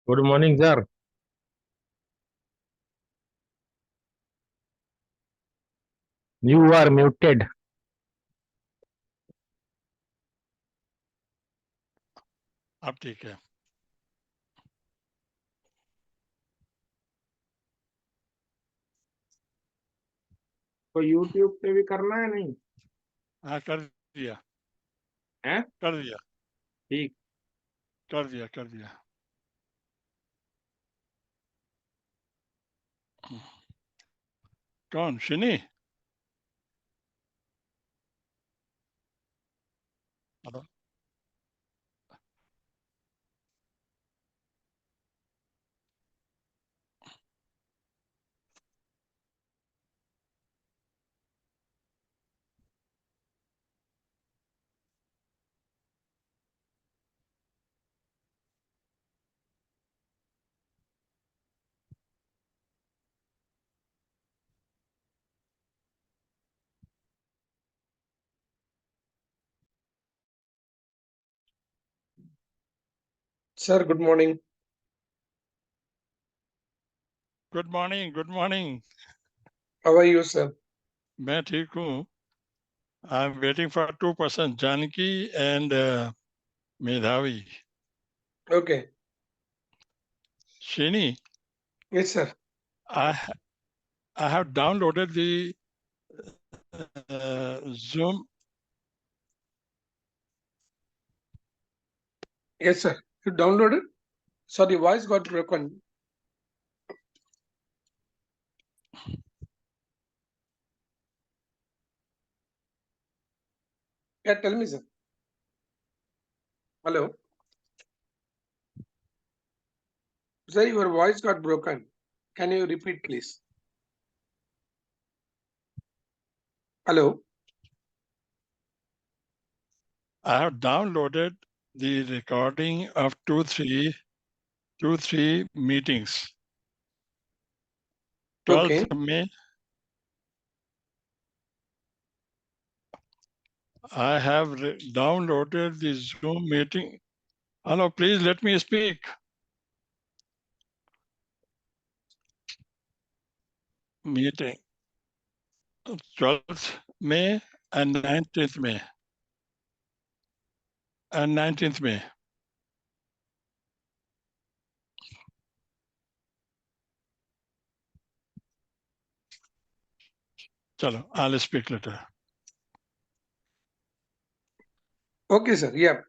Good morning, sir. You are muted. अब ठीक है। तो YouTube पे भी करना है नहीं? हाँ कर दिया है? कर दिया ठीक। कर दिया। कौन Shini? Hello. Sir, good morning. Good morning good morning. How are you, sir? मैं ठीक हूँ। I am waiting for 2% Janaki and Medhavi. Okay. Shini, Yes, sir. I have downloaded the Zoom. Yes, sir. You downloaded? Sorry, voice got broken. Yeah, tell me, sir. Hello. Sir, your voice got broken. Can you repeat, please? Hello. I have downloaded the recording of two, three meetings. 12th Okay. May. I have downloaded the Zoom meeting. Hello, please let me speak. Meeting 12th May and 19th May. And 19th May. Chalo, I'll speak later. Okay, sir. Yeah.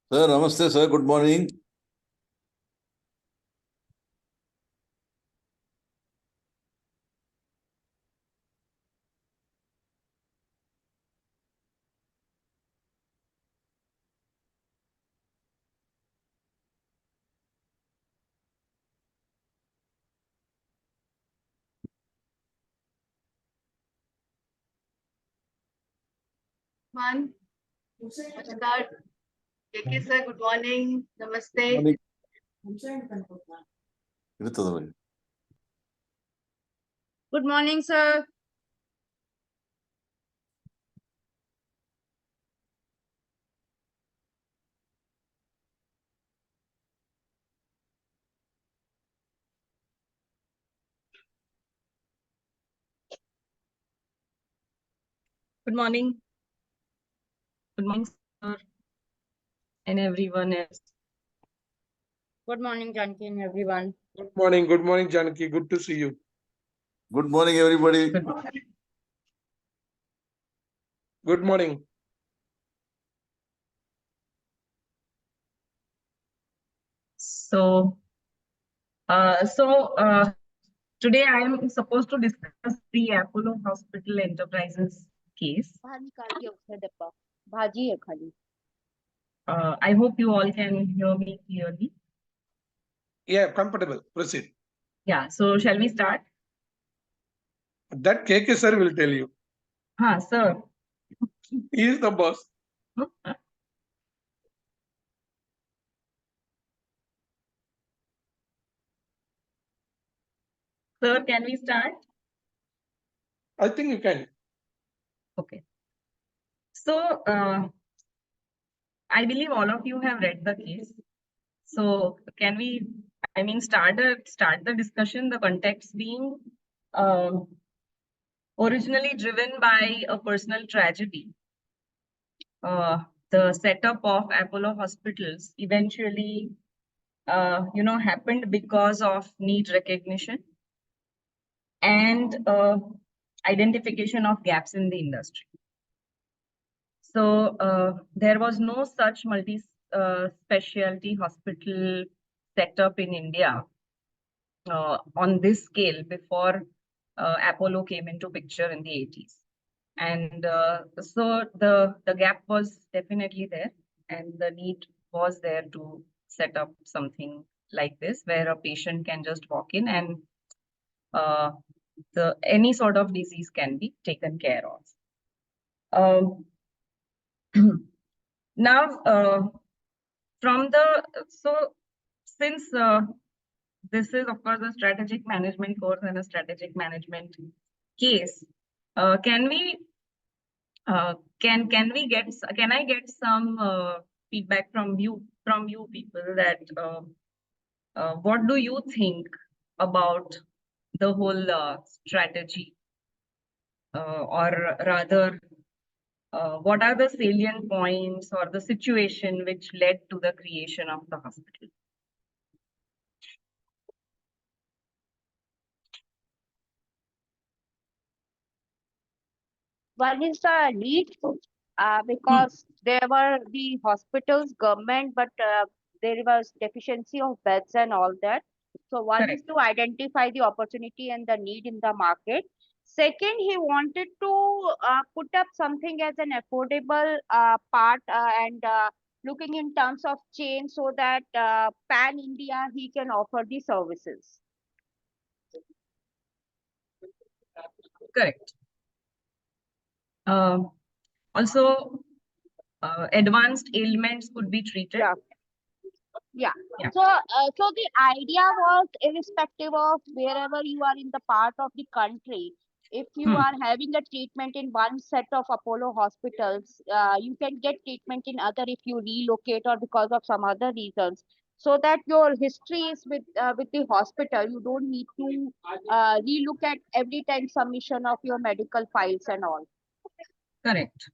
Sir, namaste, sir. Good morning. One. Namaskar. KK sir, good morning. Namaste. Morning. ಇರ್ತದ ಬನ್ನಿ. Good morning, sir. Good morning. Good morning, sir, and everyone else. Good morning, Janki and everyone. Good morning, Janaki. Good to see you. Good morning, everybody. Good morning. Good morning. So, today I am supposed to discuss the Apollo Hospital Enterprises case. Bhaji hai khali. I hope you all can hear me clearly. Yeah, comfortable. Proceed. Yeah. So, shall we start? That KK sir will tell you. Sir. He is the boss. Sir, can we start? I think you can. Okay. So, I believe all of you have read the case. So, can we, start the discussion, the context being originally driven by a personal tragedy. The setup of Apollo hospitals eventually, happened because of need recognition and identification of gaps in the industry. So there was no such multi-specialty hospital setup in India on this scale before Apollo came into picture in the 80s. And so the gap was definitely there, and the need was there to set up something like this where a patient can just walk in and any sort of disease can be taken care of. Now, since this is of course a strategic management course and a strategic management case, can I get some feedback from you people that what do you think about the whole strategy, or rather what are the salient points or the situation which led to the creation of the hospital? One is the need, because there were the hospitals, government, but there was deficiency of beds and all that. So one is to identify the opportunity and the need in the market. Second, he wanted to put up something as an affordable part, and looking in terms of chain, so that pan India he can offer the services. Correct. Also, advanced ailments could be treated. Yeah. Yeah. So the idea was, irrespective of wherever you are in the part of the country, if you are having a treatment in one set of Apollo hospitals, you can get treatment in other if you relocate or because of some other reasons. So that your history is with the hospital, you don't need to relook at every time submission of your medical files and all. Correct.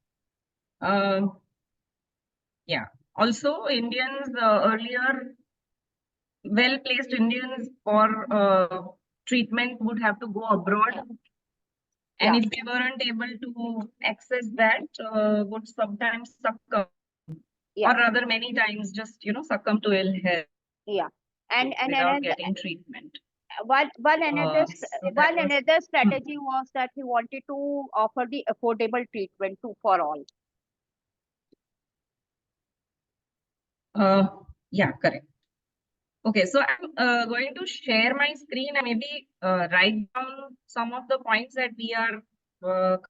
Yeah. Also, Indians earlier, well-placed Indians for treatment would have to go abroad. And if they weren't able to access that, would sometimes succumb, or rather many times just, succumb to ill health. Yeah. And without getting treatment. One another strategy was that he wanted to offer the affordable treatment for all. Yeah, correct. Okay, so I'm going to share my screen and maybe write down some of the points that we are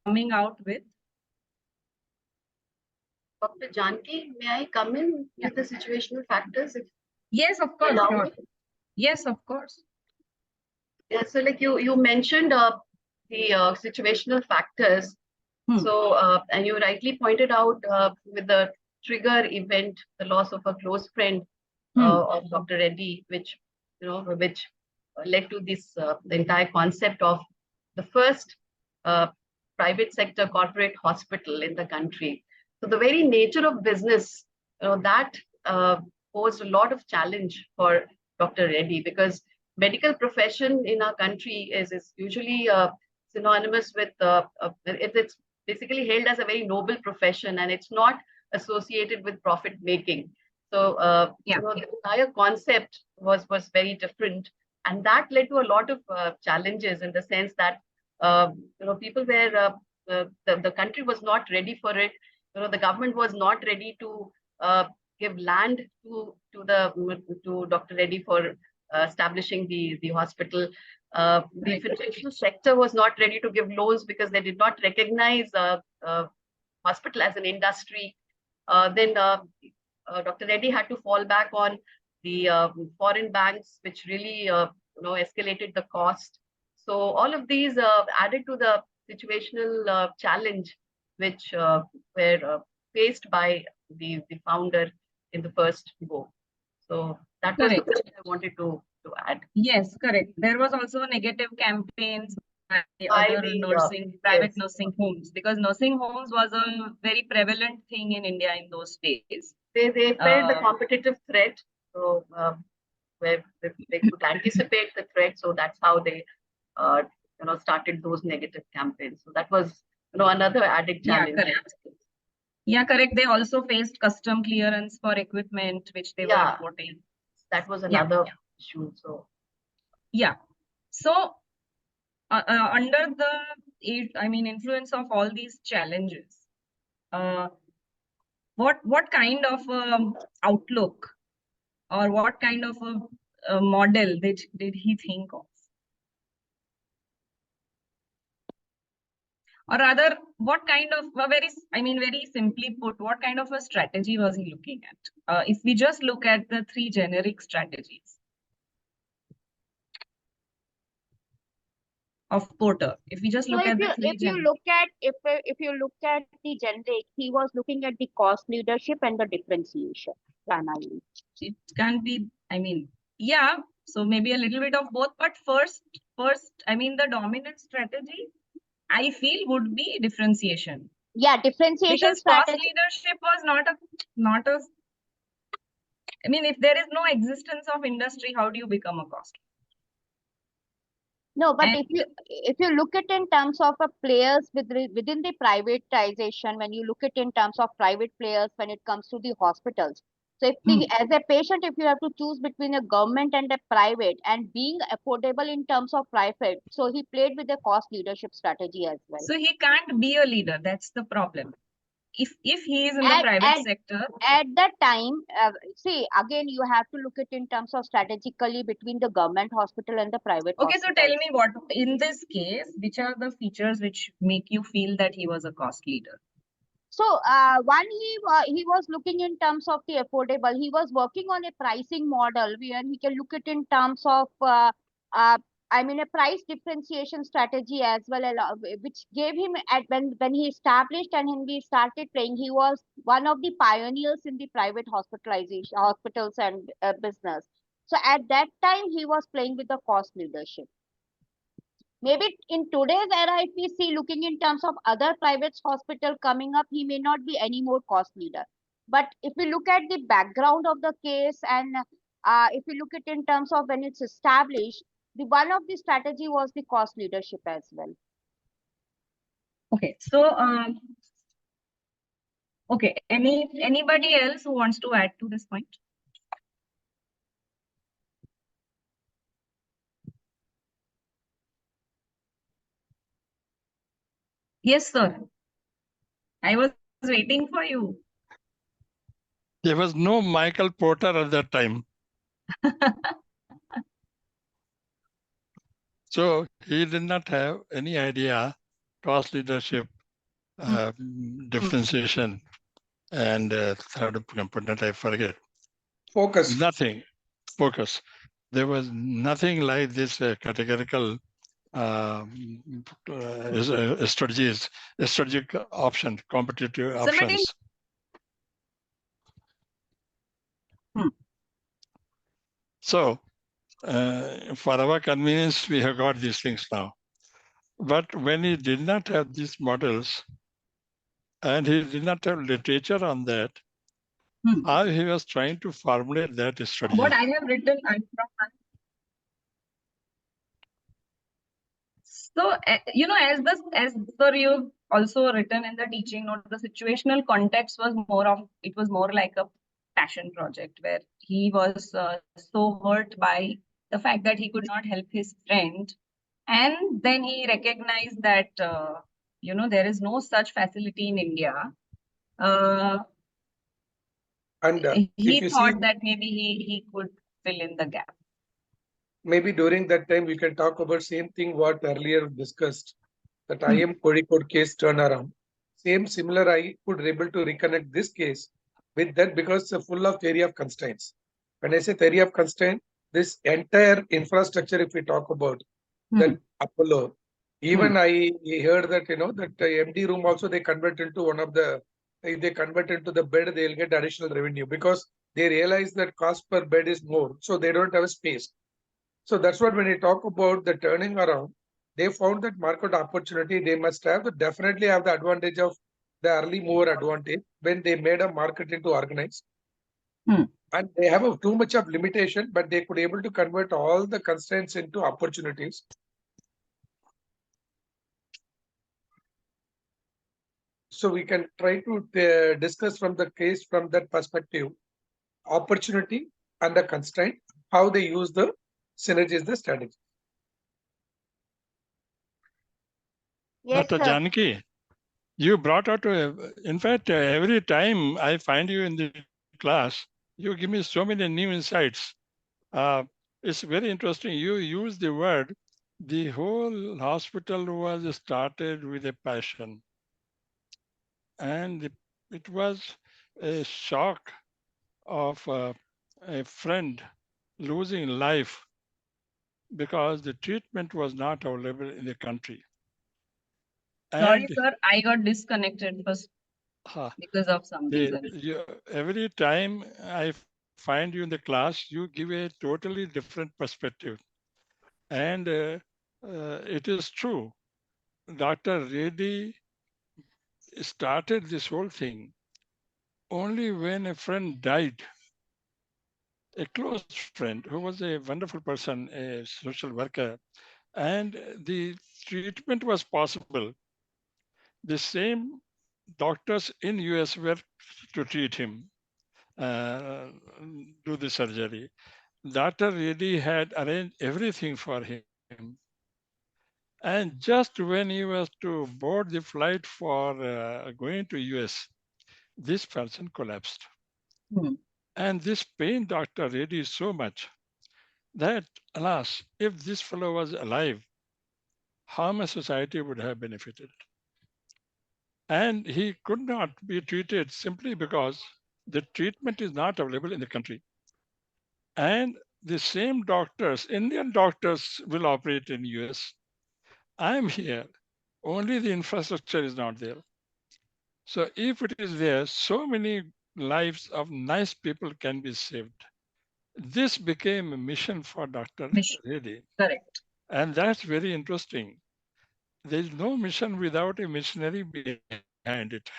coming out with. Dr. Janki, may I come in with the situational factors? Yes, of course. Sure. Yes, of course. Yeah, so like you mentioned the situational factors. So, and you rightly pointed out with the trigger event, the loss of a close friend of Dr. Reddy, which led to this the entire concept of the first private sector corporate hospital in the country. So the very nature of business, that posed a lot of challenge for Dr. Reddy, because medical profession in our country is usually synonymous with it's basically hailed as a very noble profession, and it's not associated with profit making. So the entire concept was very different, and that led to a lot of challenges, in the sense that people were the country was not ready for it. The government was not ready to give land to Dr. Reddy for establishing the hospital. The financial sector was not ready to give loans because they did not recognize hospital as an industry. Then Dr. Reddy had to fall back on the foreign banks, which really escalated the cost. So all of these added to the situational challenge which were faced by the founder in the first go. So that was the point I wanted to add. Yes, correct. There was also negative campaigns by By other the, nursing, private yes. nursing homes, because nursing homes was a very prevalent thing in India in those days. They felt the competitive threat, so where they could anticipate the threat, so that's how they started those negative campaigns. So that was another added challenge. Yeah, correct. Yeah, correct. They also faced custom clearance for equipment which they were importing. That was another issue. So so under the influence of all these challenges, what kind of outlook or what kind of a model did he think of? Or rather, what kind of very simply put, what kind of a strategy was he looking at? If we just look at the three generic strategies of Porter, if we just look at the three if you look at the generic, he was looking at the cost leadership and the differentiation primarily. It can be, so maybe a little bit of both, but first, the dominant strategy, I feel, would be differentiation. Yeah, differentiation Because strategy. cost leadership was not a. If there is no existence of industry, how do you become a cost? No, but And if you look at in terms of players within the privatization, when you look at in terms of private players when it comes to the hospitals. So as a patient, if you have to choose between a government and a private, and being affordable in terms of private, so he played with the cost leadership strategy as well. So he can't be a leader. That's the problem. If he is in the private sector. At that time, see, again, you have to look at in terms of strategically between the government hospital and the private Okay, hospital. so tell me, what in this case, which are the features which make you feel that he was a cost leader? So one, he was looking in terms of the affordable. He was working on a pricing model where he can look at in terms of a price differentiation strategy as well, which gave him when he established and when he started playing, he was one of the pioneers in the private hospitals and business. So at that time, he was playing with the cost leadership. Maybe in today's era, if we see looking in terms of other private hospital coming up, he may not be any more cost leader. But if we look at the background of the case, and if we look at in terms of when it's established, the one of the strategy was the cost leadership as well. Okay, so anybody else who wants to add to this point? Yes, sir. I was waiting for you. There was no Michael Porter at that time. So he did not have any idea, cost leadership, differentiation, and third component, I forget. Focus. Nothing. Focus. There was nothing like this categorical strategic option, competitive options. So for our convenience, we have got these things now. But when he did not have these models and he did not have literature on that, how he was trying to formulate that strategy. What I have written, so as sir, you've also written in the teaching note, the situational context was more like a passion project where he was so hurt by the fact that he could not help his friend, and then he recognized that there is no such facility in India. And He if you see, thought that maybe he could fill in the gap. maybe during that time we can talk about same thing what earlier discussed, that IM Kozhikode case turnaround. Same similar, I could able to reconnect this case with that because it's full of theory of constraints. When I say theory of constraint, this entire infrastructure, if we talk about that Apollo, even I heard that that MD room also they convert into one of the, if they convert into the bed, they'll get additional revenue because they realize that cost per bed is more, so they don't have a space. So that's what when we talk about the turning around, they found that market opportunity they must have, definitely have the advantage of the early mover advantage when they made a market into organized. And they have too much of limitation, but they could able to convert all the constraints into opportunities. So we can try to discuss from the case from that perspective, opportunity and the constraint, how they use the synergies, the strategy. Yes, Dr. sir. Janaki, you brought out, in fact, every time I find you in the class, you give me so many new insights. It's very interesting. You use the word, the whole hospital was started with a passion. And it was a shock of a friend losing life because the treatment was not available in the country. Sorry, And sir, I got disconnected because of some reason. every time I find you in the class, you give a totally different perspective. And it is true. Dr. Reddy started this whole thing only when a friend died, a close friend who was a wonderful person, a social worker, and the treatment was possible. The same doctors in US were to treat him, uh, do the surgery. Dr. Reddy had arranged everything for him. And just when he was to board the flight for going to US, this person collapsed. And this pained Dr. Reddy so much that, alas, if this fellow was alive, how much society would have benefited. And he could not be treated simply because the treatment is not available in the country. And the same doctors, Indian doctors, will operate in US. I'm here, only the infrastructure is not there. So if it is there, so many lives of nice people can be saved. This became a mission for Dr. Reddy. Correct. And that's very interesting. There is no mission without a missionary behind it.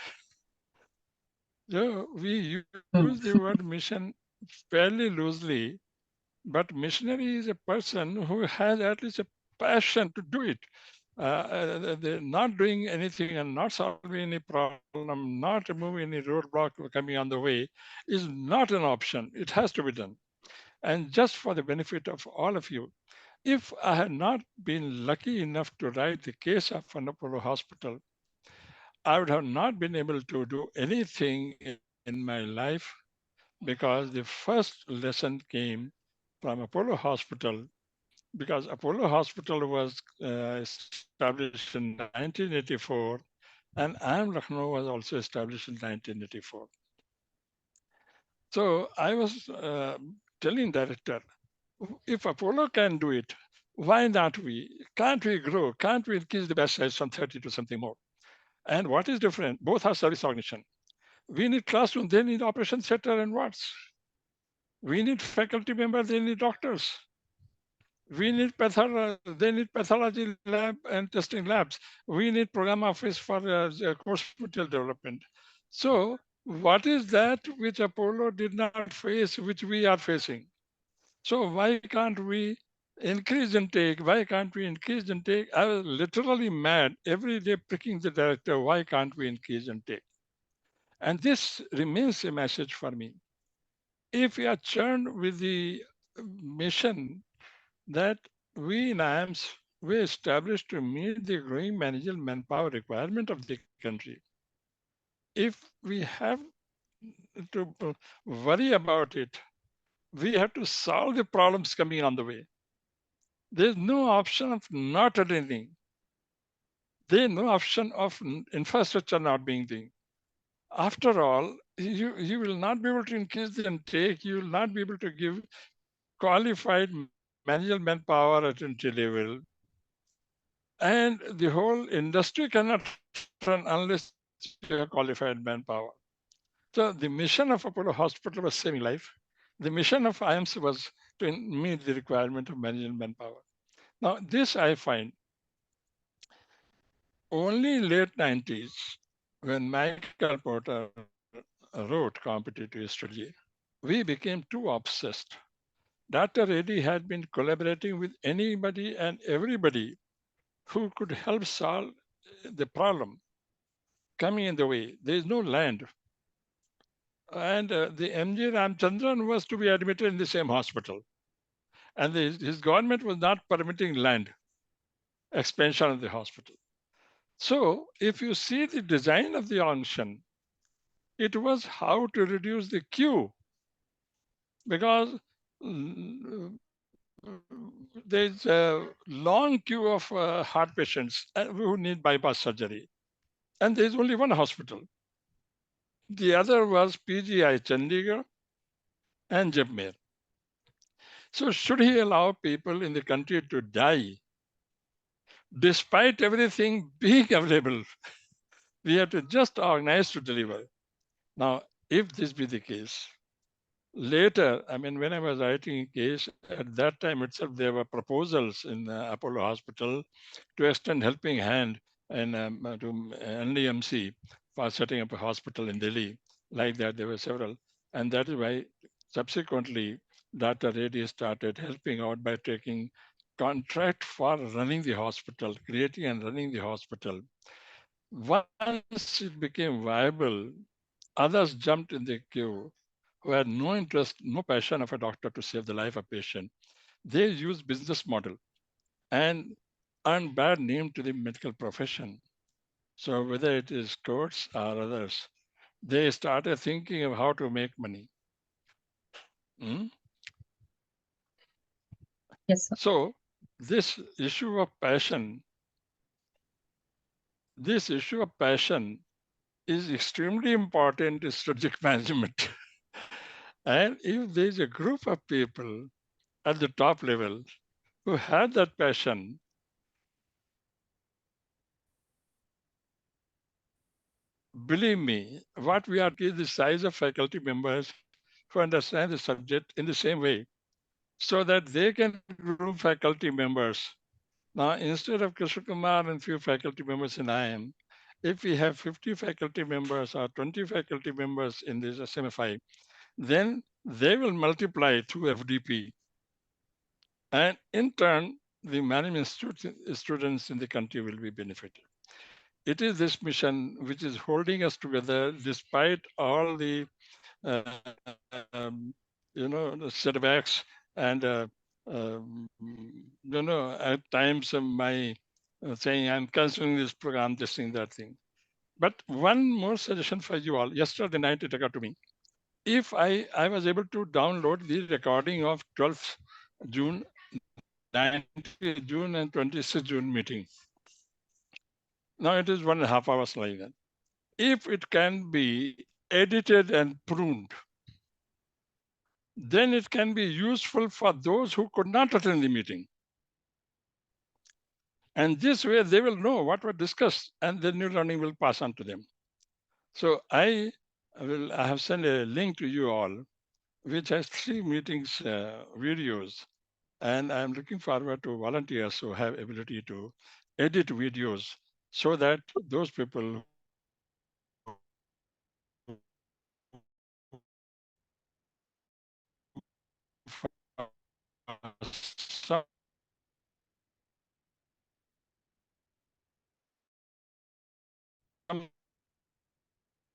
So we use the word mission fairly loosely, but missionary is a person who has at least a passion to do it. They're not doing anything and not solving any problem, not removing any roadblock coming on the way is not an option. It has to be done. And just for the benefit of all of you, if I had not been lucky enough to write the case of an Apollo hospital, I would have not been able to do anything in my life because the first lesson came from Apollo Hospital, because Apollo Hospital was established in 1984 and IIM Lucknow was also established in 1984. So I was telling director, if Apollo can do it, why not we? Can't we grow? Can't we increase the batch size from 30 to something more? And what is different? Both are service organization. We need classroom, they need operation theater and wards. We need faculty members, they need doctors. We need they need pathology lab and testing labs. We need program office for course material development. So what is that which Apollo did not face, which we are facing? So why can't we increase intake? Why can't we increase intake? I was literally mad every day pricking the director. Why can't we increase intake? And this remains a message for me. If we are churned with the mission that we in IAMS we established to meet the growing managerial manpower requirement of the country. If we have to worry about it, we have to solve the problems coming on the way. There's no option of not attending. There's no option of infrastructure not being there. After all, you will not be able to increase the intake. You will not be able to give qualified manual manpower at entry level. And the whole industry cannot run unless you have qualified manpower. So the mission of Apollo Hospital was saving life. The mission of IAMS was to meet the requirement of management manpower. Now, this I find only in late 90s, when Michael Porter wrote Competitive Strategy, we became too obsessed. Dr. Reddy had been collaborating with anybody and everybody who could help solve the problem coming in the way. There is no land. And the MG Ramchandran was to be admitted in the same hospital. And his government was not permitting land expansion of the hospital. So if you see the design of the auction, it was how to reduce the queue because there's a long queue of heart patients who need bypass surgery. And there's only one hospital. The other was PGI Chandigarh and Jabmer. So should he allow people in the country to die despite everything being available? We have to just organize to deliver. Now, if this be the case, later, I mean, when I was writing a case, at that time itself, there were proposals in Apollo Hospital to extend helping hand and to NDMC for setting up a hospital in Delhi. Like that, there were several. And that is why subsequently, Dr. Reddy started helping out by taking contract for running the hospital, creating and running the hospital. Once it became viable, others jumped in the queue who had no interest, no passion of a doctor to save the life of patient. They used business model and earned bad name to the medical profession. So whether it is courts or others, they started thinking of how to make money. Hmm? Yes, sir. So this issue of passion is extremely important in strategic management. And if there's a group of people at the top level who had that passion, believe me, what we are is the size of faculty members who understand the subject in the same way so that they can group faculty members. Now, instead of Krishna Kumar and few faculty members in IM, if we have 50 faculty members or 20 faculty members in this SMFI, then they will multiply through FDP. And in turn, the management students in the country will be benefited. It is this mission which is holding us together despite all the uh, the setbacks and at times my saying I'm canceling this program, this thing, that thing. But one more suggestion for you all. Yesterday night it occurred to me. If I was able to download the recording of 12th June, 19th June and 26th June meeting. Now it is 1.5 hours like that. If it can be edited and pruned, then it can be useful for those who could not attend the meeting. And this way they will know what was discussed and the new learning will pass on to them. So I have sent a link to you all, which has 3 meetings videos And I'm looking forward to volunteers who have ability to edit videos so that those people some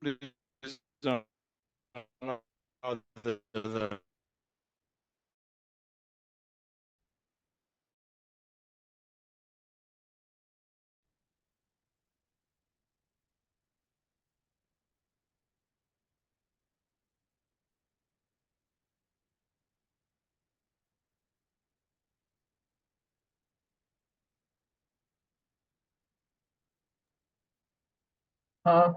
reason or other Uh,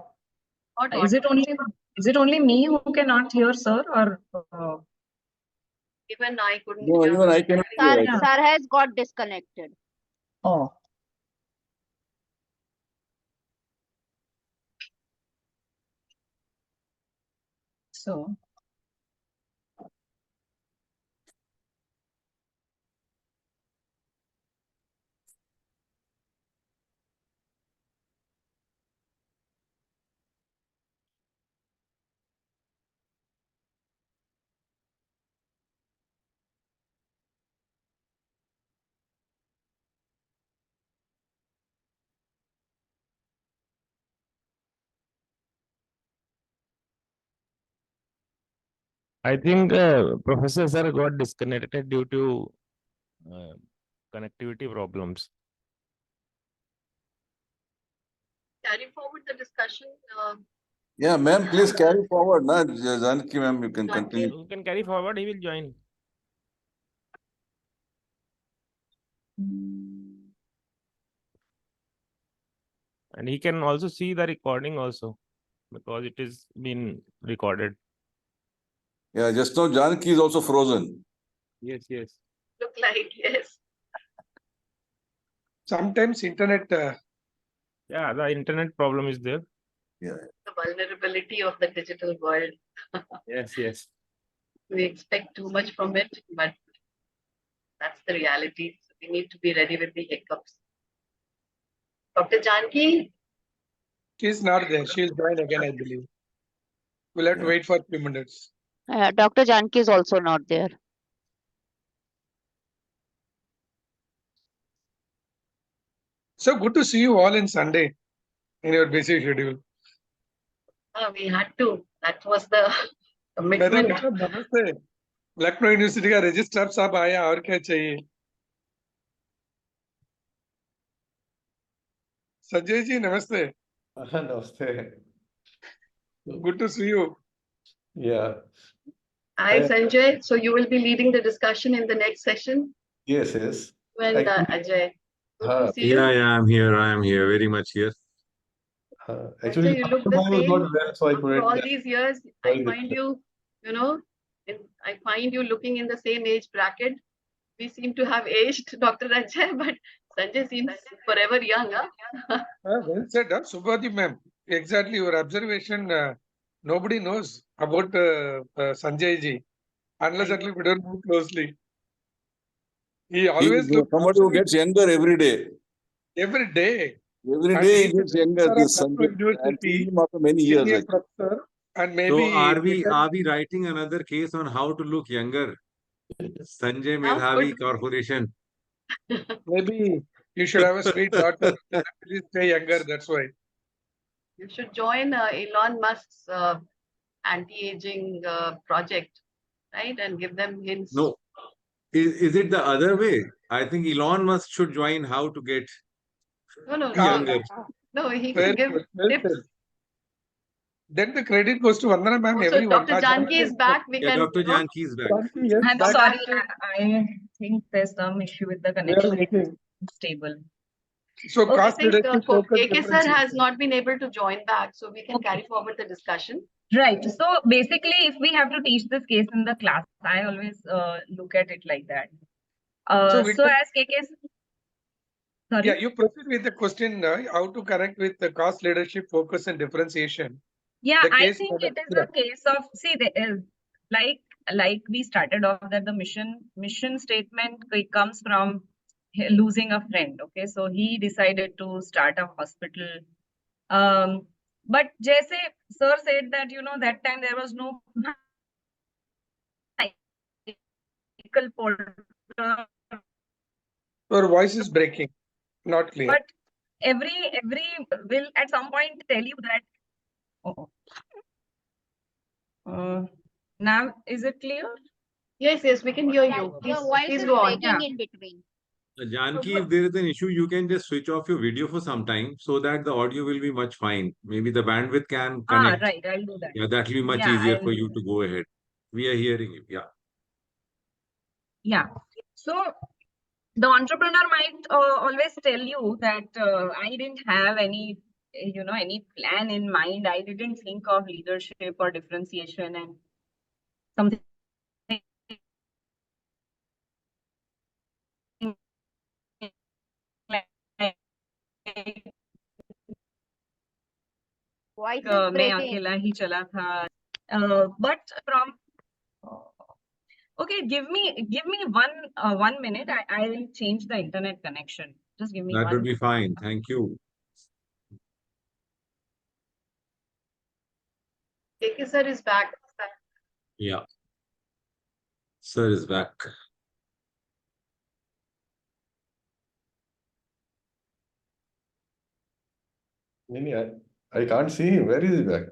Not is it only me who cannot hear, sir, or even I couldn't No, hear. even I cannot Sir, hear. Yeah. sir has got disconnected. Oh. So, I think Professor Sir got disconnected due to uh, connectivity problems. Carry forward the discussion. Yeah, ma'am, please carry forward. Na, Janaki ma'am, you can Janaki. continue. You can carry forward, he will join. And he can also see the recording also because it is been recorded. Yeah, just now Janaki is also frozen. Yes, yes. Look like, yes. Sometimes internet, Yeah, the internet problem is there. Yeah. The vulnerability of the digital world. Yes, yes. We expect too much from it, but that's the reality. So we need to be ready with the hiccups. Dr. Janki, she's not there. She'll join again, I believe. We'll have to Yeah. wait for a few minutes. Dr. Janki is also not there. So good to see you all in Sunday in your busy schedule. we had to. That was the madam commitment. नमस्ते Lucknow university का registrar साहब आया और क्या चाहिए संजय जी नमस्ते Namaste. good to see you Yeah. Hi, Sanjay. So you will be leading the discussion in the next session. Yes, yes. When Ajay. Good to see you. Yeah, I'm here. I am here, very much here. Actually, Ajay, you look last the time I was same. not well, so I After couldn't. all these years, I Sorry, find Dr. you, I find you looking in the same age bracket. We seem to have aged, Dr. Ajay, but Sanjay seems forever young. Huh? well said Subhadip ma'am exactly your observation nobody knows about Sanjay ji unless I at know. least we don't move closely he He always is looks somebody who gets younger every day. every day Every and day he he is gets a younger. professor of This Lucknow Sunday. I'm seeing University him after many years. senior Actually. professor and So maybe are we writing another case on how to look younger? Sanjay Medhavi Good. Corporation. maybe you should have a sweet daughter please stay younger that's why You should join Elon Musk's anti-aging project, right? And give them hints. No. Is it the other way? I think Elon Musk should join how to get No, younger. no, he very can give good well tips. said. Then the credit goes to Vandana ma'am, Also, everyone. Dr. Janki is back. We Yeah, can, Dr. Janki is back. Janki, yes, I'm back. sorry. to- I think there's some issue with the We are connection. waiting. It's stable. So I cost think leadership focus KK sir has differentiation. not been able to join back, so we can Okay. carry forward the discussion. Right. So basically, if we have to teach this case in the class, I always look at it like that. So we So can- as KK, sorry. Yeah, you proceed with the question how to connect with the cost leadership focus and differentiation. Yeah, The I case think for the- it is yeah. a case of, see, like like we started off, that the mission statement comes from losing a friend. Okay, so he decided to start a hospital. But Jaise sir said that, you know, that time there was no medical portal, Your voice is breaking, not clear. but every will at some point tell you that. Oh. Now is it clear? Yes, we can hear Yeah, you. your Please, voice please is go on. breaking Yeah. in between. Janki, if there is an issue, you can just switch off your video for some time so that the audio will be much fine. Maybe the bandwidth can connect. Right, I'll do that. Yeah, that will be much Yeah, easier I'll for do you that. to go ahead. We are hearing you. Yeah. Yeah. So the entrepreneur might always tell you that I didn't have any, you know, any plan in mind. I didn't think of leadership or differentiation and something like Voice is मैं breaking. अकेला ही चला था. But from okay, give me 1 minute. I'll change the internet connection. Just give me That 1 would be minute. fine. Thank you. KK sir is back. Yeah. Sir is back. I can't see him. Where is he back?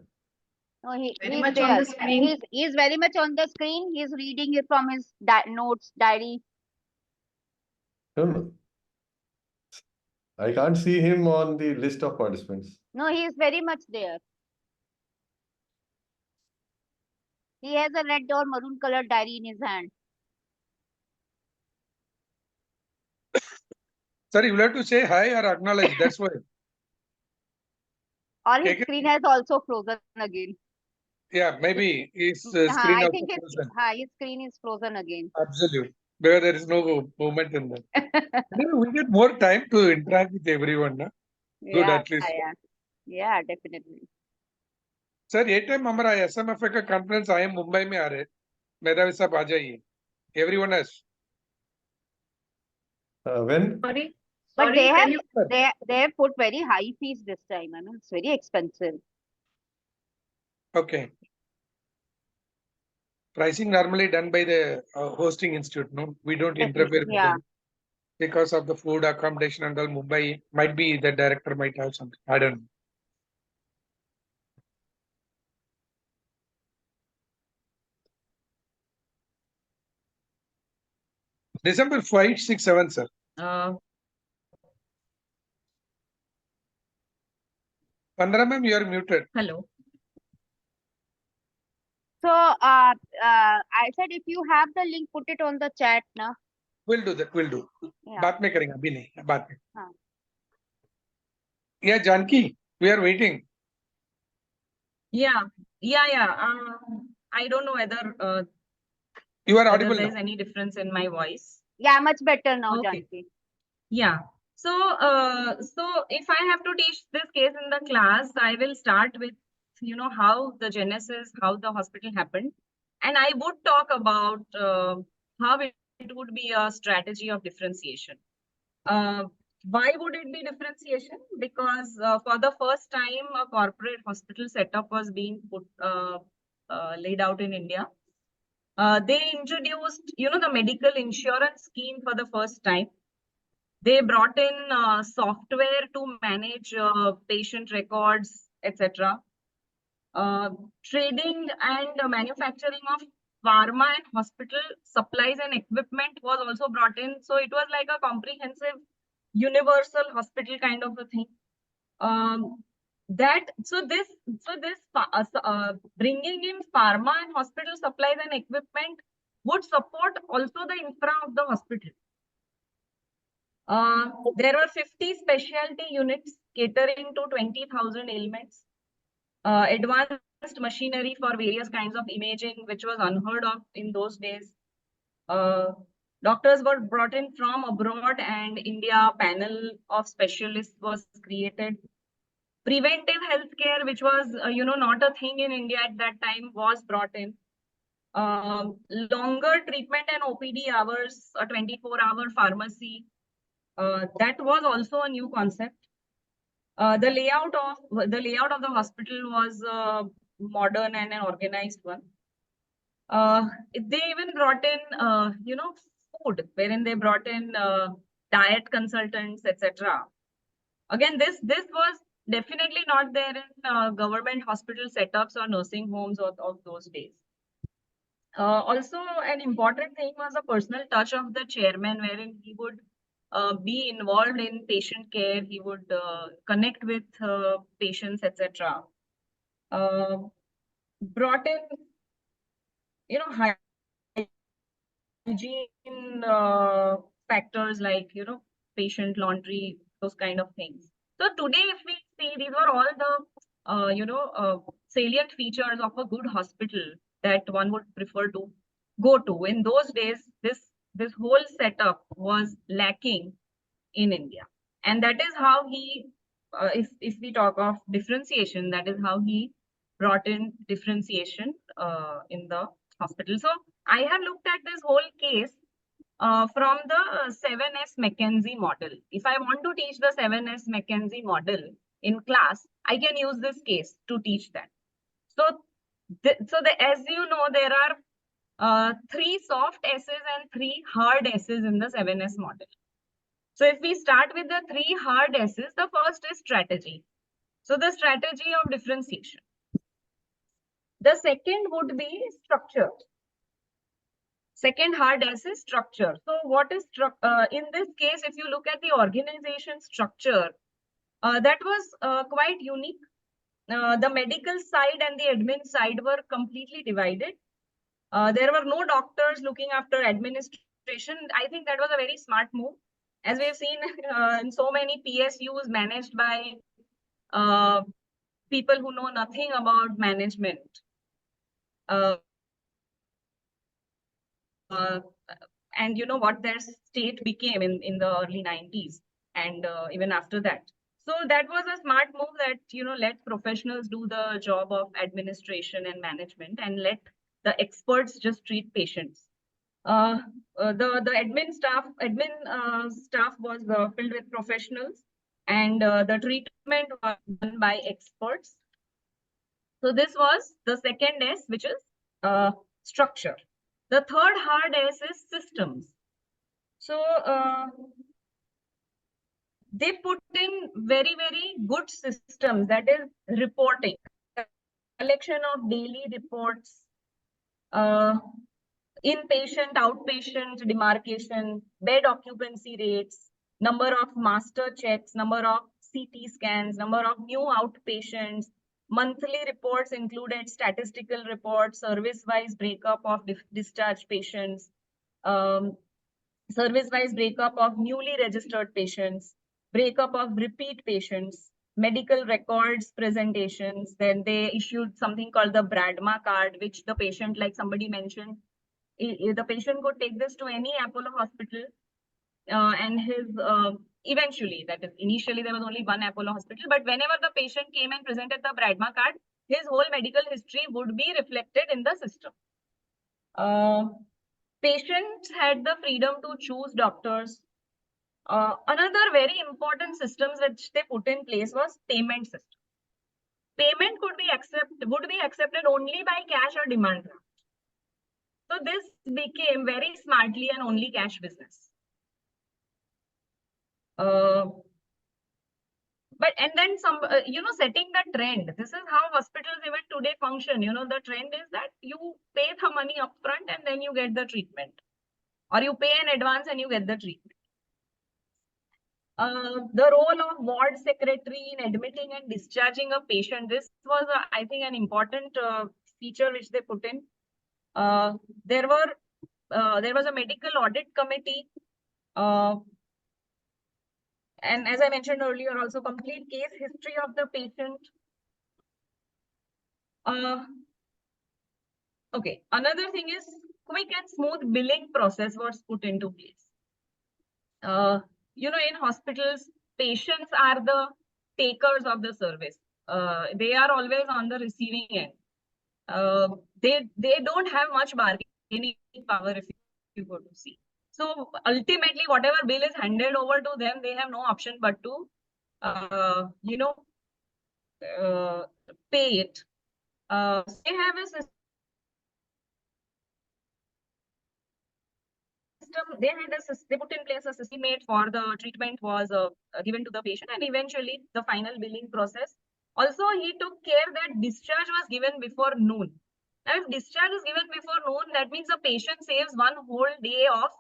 No, Very he's much on there. the screen. He's very much on the screen. He's reading it from his notes, diary. No, no. I can't see him on the list of participants. No, he is very much there. He has a red or maroon colored diary in his hand. Sir, you will have to say hi or acknowledge. That's why. Or his KK screen has also frozen again. Yeah, maybe his I screen also think frozen. his screen is frozen again. Absolutely. Because there is no movement in that. Anyway, we get more time to interact with everyone. Na? Good, Yeah, at least. yeah, definitely. Sir ये time हमारा SMF का conference I am Mumbai में आ रहे मेधावी साहब आ जाइए everyone else When? Sorry, But sorry, they can have you? they have put very high fees this time. I mean, it's very expensive. Okay. Pricing normally done by the hosting institute. No, we don't interfere with Yeah. them because of the food accommodation and all. Mumbai might be the director might have something. I don't know. December 5, 6, 7, sir. Pandra ma'am, you are muted. Hello. So I said if you have the link, put it on the chat now. We'll do that. We'll do. Yeah. बात में करेंगे अभी नहीं बात में. हाँ. Yeah, Janki, we are waiting. Yeah. I don't know whether You are whether audible there now. is any difference in my voice. Yeah, much better now, Okay. Janki. Yeah. So if I have to teach this case in the class, I will start with, you know, how the genesis, how the hospital happened, and I would talk about how it would be a strategy of differentiation. Why would it be differentiation? Because for the first time, a corporate hospital setup was being laid out in India. They introduced, you know, the medical insurance scheme for the first time. They brought in software to manage patient records, etc. Trading and manufacturing of pharma and hospital supplies and equipment was also brought in. So it was like a comprehensive, universal hospital kind of a thing. Bringing in pharma and hospital supplies and equipment would support also the infra of the hospital. There were 50 specialty units catering to 20,000 ailments. Advanced machinery for various kinds of imaging, which was unheard of in those days. Doctors were brought in from abroad, and India panel of specialists was created. Preventive healthcare, which was, you know, not a thing in India at that time, was brought in. Longer treatment and OPD hours, a 24-hour pharmacy. That was also a new concept. The layout of the hospital was modern and an organized one. They even brought in, food, wherein they brought in diet consultants, etc. Again, this was definitely not there in government hospital setups or nursing homes of those days. Also, an important thing was the personal touch of the chairman, wherein he would be involved in patient care. He would connect with patients, etc. Brought in, hygiene factors like, patient laundry, those kind of things. So today, if we see, these were all the, salient features of a good hospital that one would prefer to go to. In those days, this whole setup was lacking in India. And that is how he, if we talk of differentiation, that is how he brought in differentiation in the hospital. So I have looked at this whole case from the 7S McKenzie model. If I want to teach the 7S McKenzie model in class, I can use this case to teach that. So, as you know, there are 3 soft S's and 3 hard S's in the 7S model. So if we start with the 3 hard S's, the first is strategy. So the strategy of differentiation. The second would be structure. Second hard S is structure. So what is in this case, if you look at the organization structure, that was quite unique. The medical side and the admin side were completely divided. There were no doctors looking after administration. I think that was a very smart move, as we have seen in so many PSUs managed by people who know nothing about management. And you know what their state became in the early 90s and even after that. So that was a smart move that, let professionals do the job of administration and management and let the experts just treat patients. The admin staff was filled with professionals, and the treatment was done by experts. So this was the second S, which is structure. The third hard S is systems. So they put in very, very good systems, that is reporting, collection of daily reports, inpatient, outpatient demarcation, bed occupancy rates, number of master checks, number of CT scans, number of new outpatients. Monthly reports included statistical reports, service-wise breakup of discharged patients, service-wise breakup of newly registered patients, breakup of repeat patients, medical records presentations. Then they issued something called the BRADMA card, which the patient, like somebody mentioned, the patient could take this to any Apollo hospital, and his eventually, that is, initially there was only one Apollo hospital, but whenever the patient came and presented the BRADMA card, his whole medical history would be reflected in the system. Patients had the freedom to choose doctors. Another very important system which they put in place was payment system. Payment would be accepted only by cash or demand draft. So this became very smartly an only cash business. But and then some, setting the trend. This is how hospitals even today function. The trend is that you pay the money upfront and then you get the treatment, or you pay in advance and you get the treatment. The role of ward secretary in admitting and discharging a patient. This was, I think, an important feature which they put in. There was a medical audit committee. And as I mentioned earlier, also complete case history of the patient. Okay, another thing is quick and smooth billing process was put into place. In hospitals, patients are the takers of the service. They are always on the receiving end. they don't have much bargaining power if you go to see. So ultimately, whatever bill is handed over to them, they have no option but to, pay it. They have a system. They put in place a system made for the treatment was given to the patient, and eventually the final billing process. Also, he took care that discharge was given before noon. Now, if discharge is given before noon, that means the patient saves one whole day of,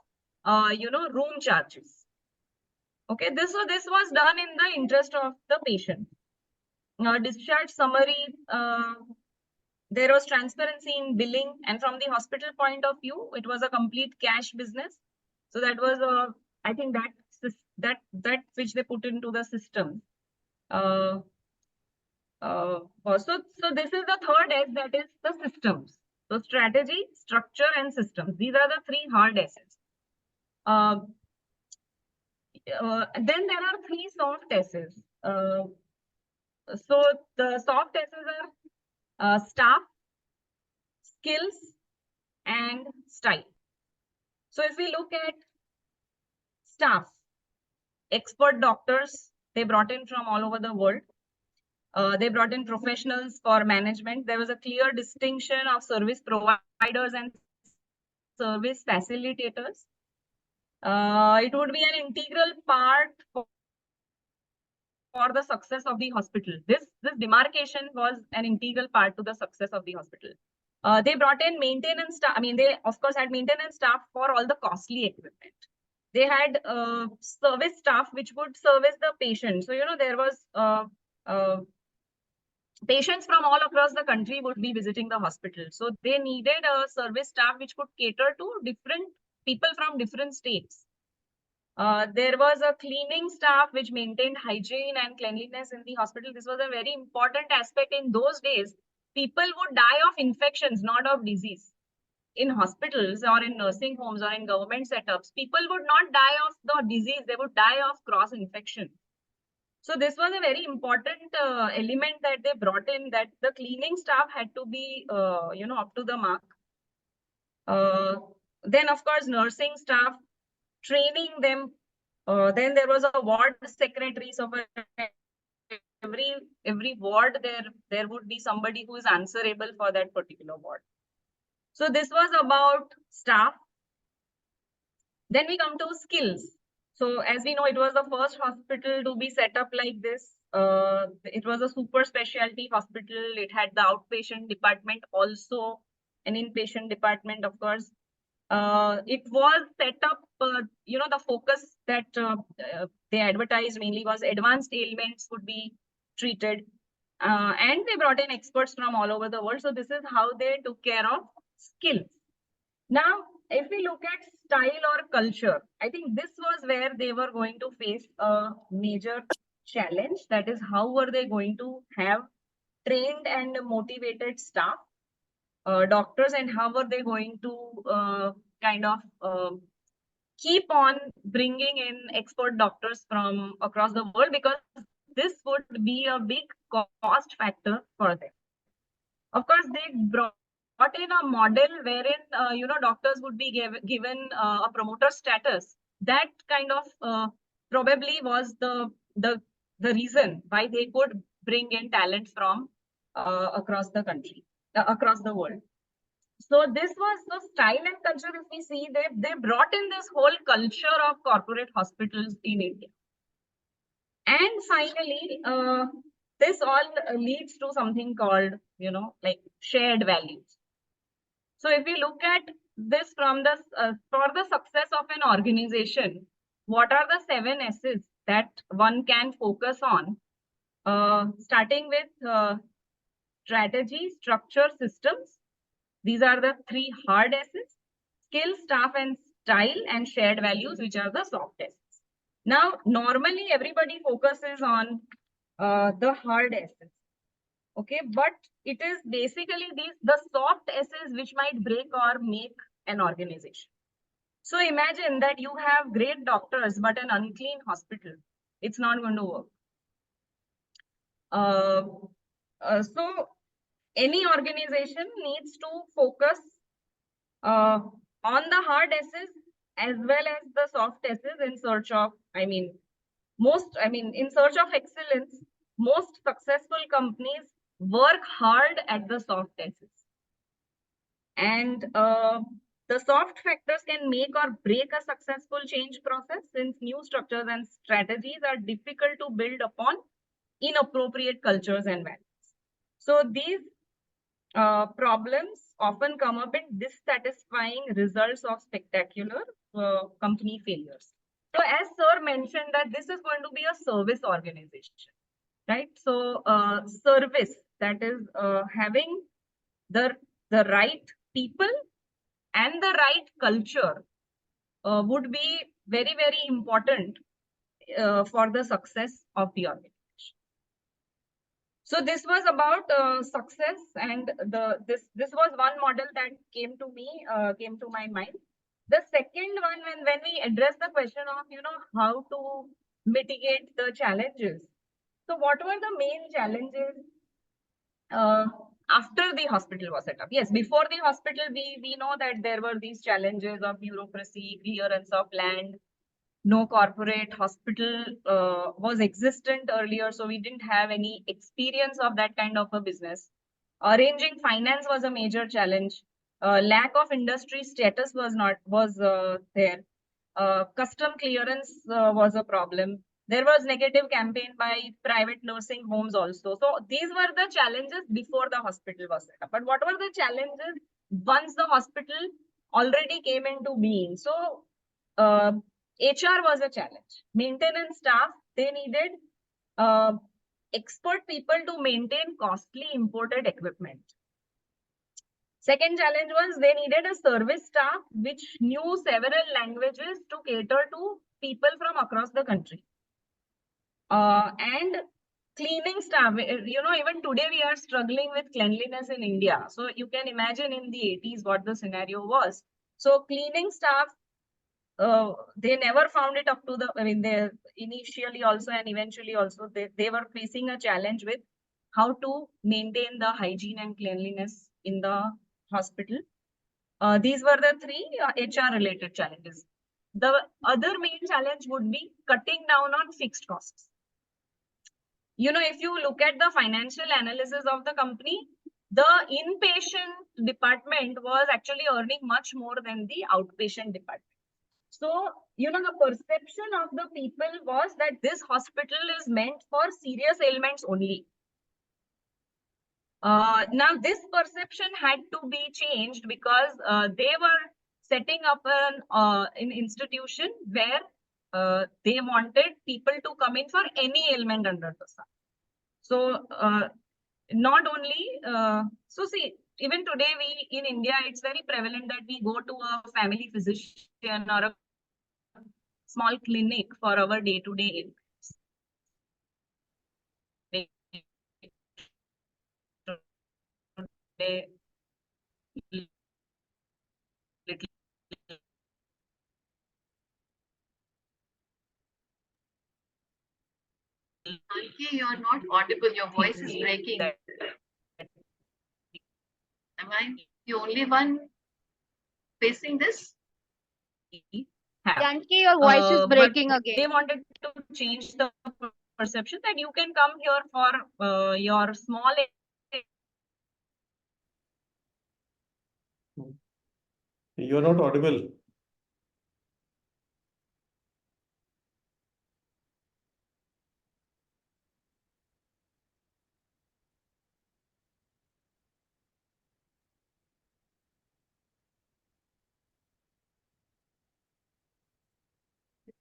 room charges. Okay, this was done in the interest of the patient. Discharge summary. There was transparency in billing, and from the hospital point of view, it was a complete cash business. So that was I think that which they put into the system. So this is the third S, that is the systems. So strategy, structure, and systems. These are the three hard S's. Then there are three soft S's. So the soft S's are staff, skills, and style. So if we look at staff, expert doctors, they brought in from all over the world. They brought in professionals for management. There was a clear distinction of service providers and service facilitators. It would be an integral part for the success of the hospital. This demarcation was an integral part to the success of the hospital. They brought in maintenance staff. I mean, they of course had maintenance staff for all the costly equipment. They had service staff which would service the patient. So, there was patients from all across the country would be visiting the hospital. So they needed a service staff which could cater to different people from different states. There was a cleaning staff which maintained hygiene and cleanliness in the hospital. This was a very important aspect. In those days, people would die of infections, not of disease. In hospitals or in nursing homes or in government setups, people would not die of the disease, they would die of cross infection. So this was a very important element that they brought in, that the cleaning staff had to be, up to the mark. Then, of course, nursing staff, training them. Then there was a ward secretary. So for every ward, there would be somebody who is answerable for that particular ward. So this was about staff. Then we come to skills. So as we know, it was the first hospital to be set up like this. It was a super specialty hospital. It had the outpatient department also, an inpatient department, of course. It was set up, the focus that they advertised mainly was advanced ailments would be treated. And they brought in experts from all over the world. So this is how they took care of skills. Now, if we look at style or culture, I think this was where they were going to face a major challenge. That is, how were they going to have trained and motivated staff, doctors, and how were they going to keep on bringing in expert doctors from across the world, because this would be a big cost factor for them. Of course, they brought in a model wherein doctors would be given a promoter status. That kind of probably was the reason why they could bring in talent from across the country, across the world. So this was the style and culture. If we see, they brought in this whole culture of corporate hospitals in India. And finally, this all leads to something called, shared values. So if we look at this from the for the success of an organization, what are the 7 S's that one can focus on? Starting with strategy, structure, systems. These are the 3 hard S's: skill, staff, and style, and shared values, which are the soft S's. Now, normally everybody focuses on the hard S's. Okay, but it is basically the soft S's which might break or make an organization. So imagine that you have great doctors but an unclean hospital. It's not going to work. So any organization needs to focus on the hard S's as well as the soft S's in search of, in search of excellence. Most successful companies work hard at the soft S's. And the soft factors can make or break a successful change process, since new structures and strategies are difficult to build upon inappropriate cultures and values. So these problems often come up in dissatisfying results of spectacular company failures. So as sir mentioned that this is going to be a service organization, right? So service, that is having the right people and the right culture would be very, very important for the success of the organization. So this was about success, and this was one model that came to my mind. The second one, when we address the question of how to mitigate the challenges. So what were the main challenges after the hospital was set up? Yes, before the hospital, we know that there were these challenges of bureaucracy, clearance of land. No corporate hospital was existent earlier, so we didn't have any experience of that kind of a business. Arranging finance was a major challenge. Lack of industry status was there. Custom clearance was a problem. There was negative campaign by private nursing homes also. So these were the challenges before the hospital was set up. But what were the challenges once the hospital already came into being? So HR was a challenge. Maintenance staff, they needed expert people to maintain costly imported equipment. Second challenge was they needed a service staff which knew several languages to cater to people from across the country. And cleaning staff, even today we are struggling with cleanliness in India. So you can imagine in the 80s what the scenario was. So cleaning staff, they never found it up to they initially also and eventually also they were facing a challenge with how to maintain the hygiene and cleanliness in the hospital. These were the three HR related challenges. The other main challenge would be cutting down on fixed costs. If you look at the financial analysis of the company, the inpatient department was actually earning much more than the outpatient department. So, the perception of the people was that this hospital is meant for serious ailments only. Now, this perception had to be changed because they were setting up an institution where they wanted people to come in for any ailment under the sun. So, not only, so see, even today in India, it's very prevalent that we go to a family physician or a small clinic for our day-to-day Anki, you're not audible. Your voice is breaking. Am I the only one facing this? Janki, your voice is breaking again. They wanted to change the perception that you can come here for your small. You're not audible.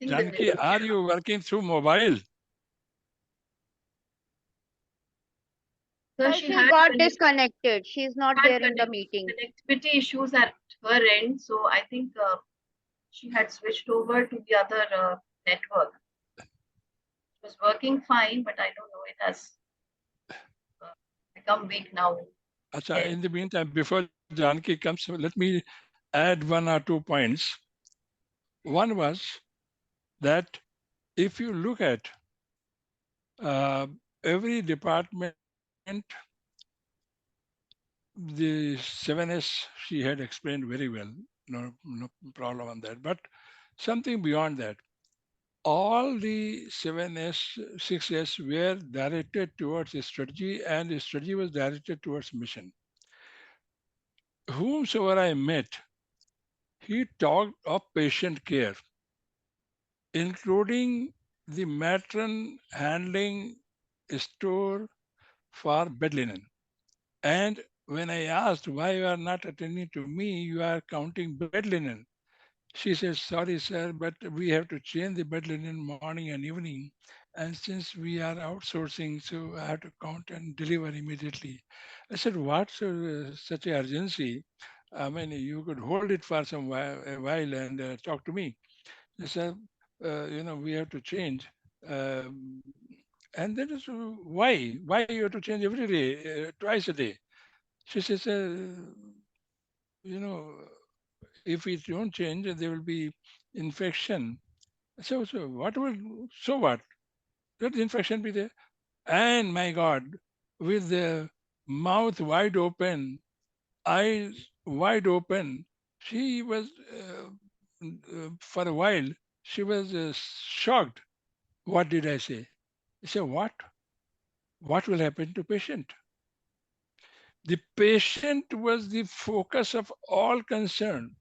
Janki, are you working through mobile? So She got disconnected. She's not there in the meeting. Connectivity issues at her end. So I think she had switched over to the other network. It was working fine, but I don't know. It has become weak now. Achha, in the meantime, before Janki comes, let me add 1 or 2 points. One was that if you look at every department The 7S she had explained very well. No problem on that. But something beyond that. All the 7S, 6S were directed towards a strategy, and the strategy was directed towards mission. Whomsoever I met, he talked of patient care, including the matron handling a store for bed linen. And when I asked why you are not attending to me, you are counting bed linen. She says, sorry, sir, but we have to change the bed linen morning and evening. And since we are outsourcing, so I have to count and deliver immediately. I said, what's such a urgency? I mean, you could hold it for a while and talk to me. They said, we have to change. Um, and that is why? Why you have to change every day, twice a day? She says, you know, if we don't change, there will be infection. So what will, so what? Let the infection be there. And my God, with the mouth wide open, eyes wide open, she was, for a while, she was shocked. What did I say? I said, what? What will happen to patient? The patient was the focus of all concern.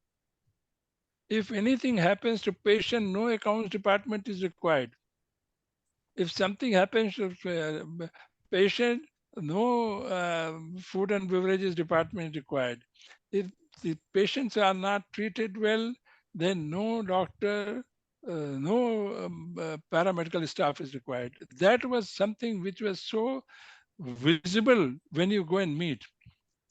If anything happens to patient, no accounts department is required. If something happens to patient, no food and beverages department is required. If the patients are not treated well, then no doctor, no paramedical staff is required. That was something which was so visible when you go and meet.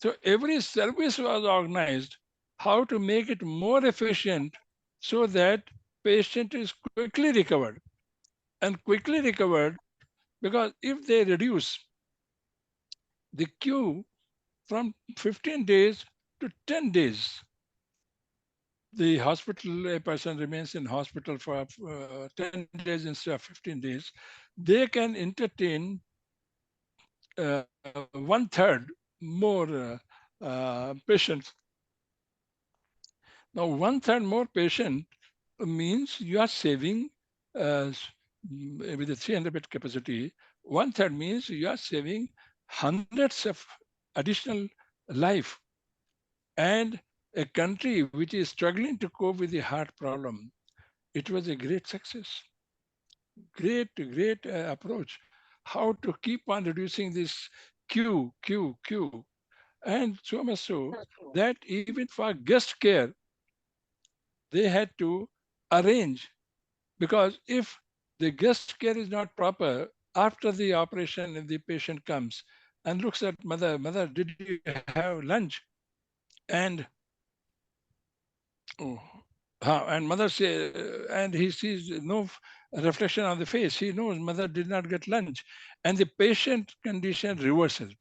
So every service was organized how to make it more efficient so that patient is quickly recovered and quickly recovered, because if they reduce the queue from 15 days to 10 days, the hospital, a person remains in hospital for 10 days instead of 15 days, they can entertain one third more patients. Now, one third more patient means you are saving with a 300 bed capacity. One third means you are saving hundreds of additional life. And a country which is struggling to cope with the heart problem, it was a great success. Great approach. How to keep on reducing this queue. And so much so that even for guest care, they had to arrange, because if the guest care is not proper, after the operation, if the patient comes and looks at mother, did you have lunch? And oh, and mother say, and he sees no reflection on the face. He knows mother did not get lunch, and the patient condition reverses.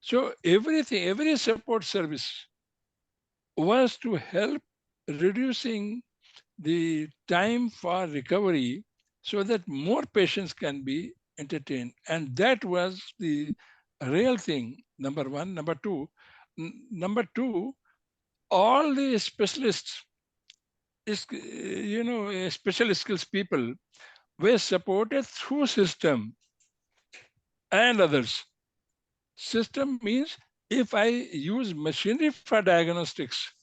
So everything, every support service was to help reducing the time for recovery so that more patients can be entertained. And that was the real thing, number one. Number two, all the specialists, special skills people were supported through system and others. System means if I use machinery for diagnostics,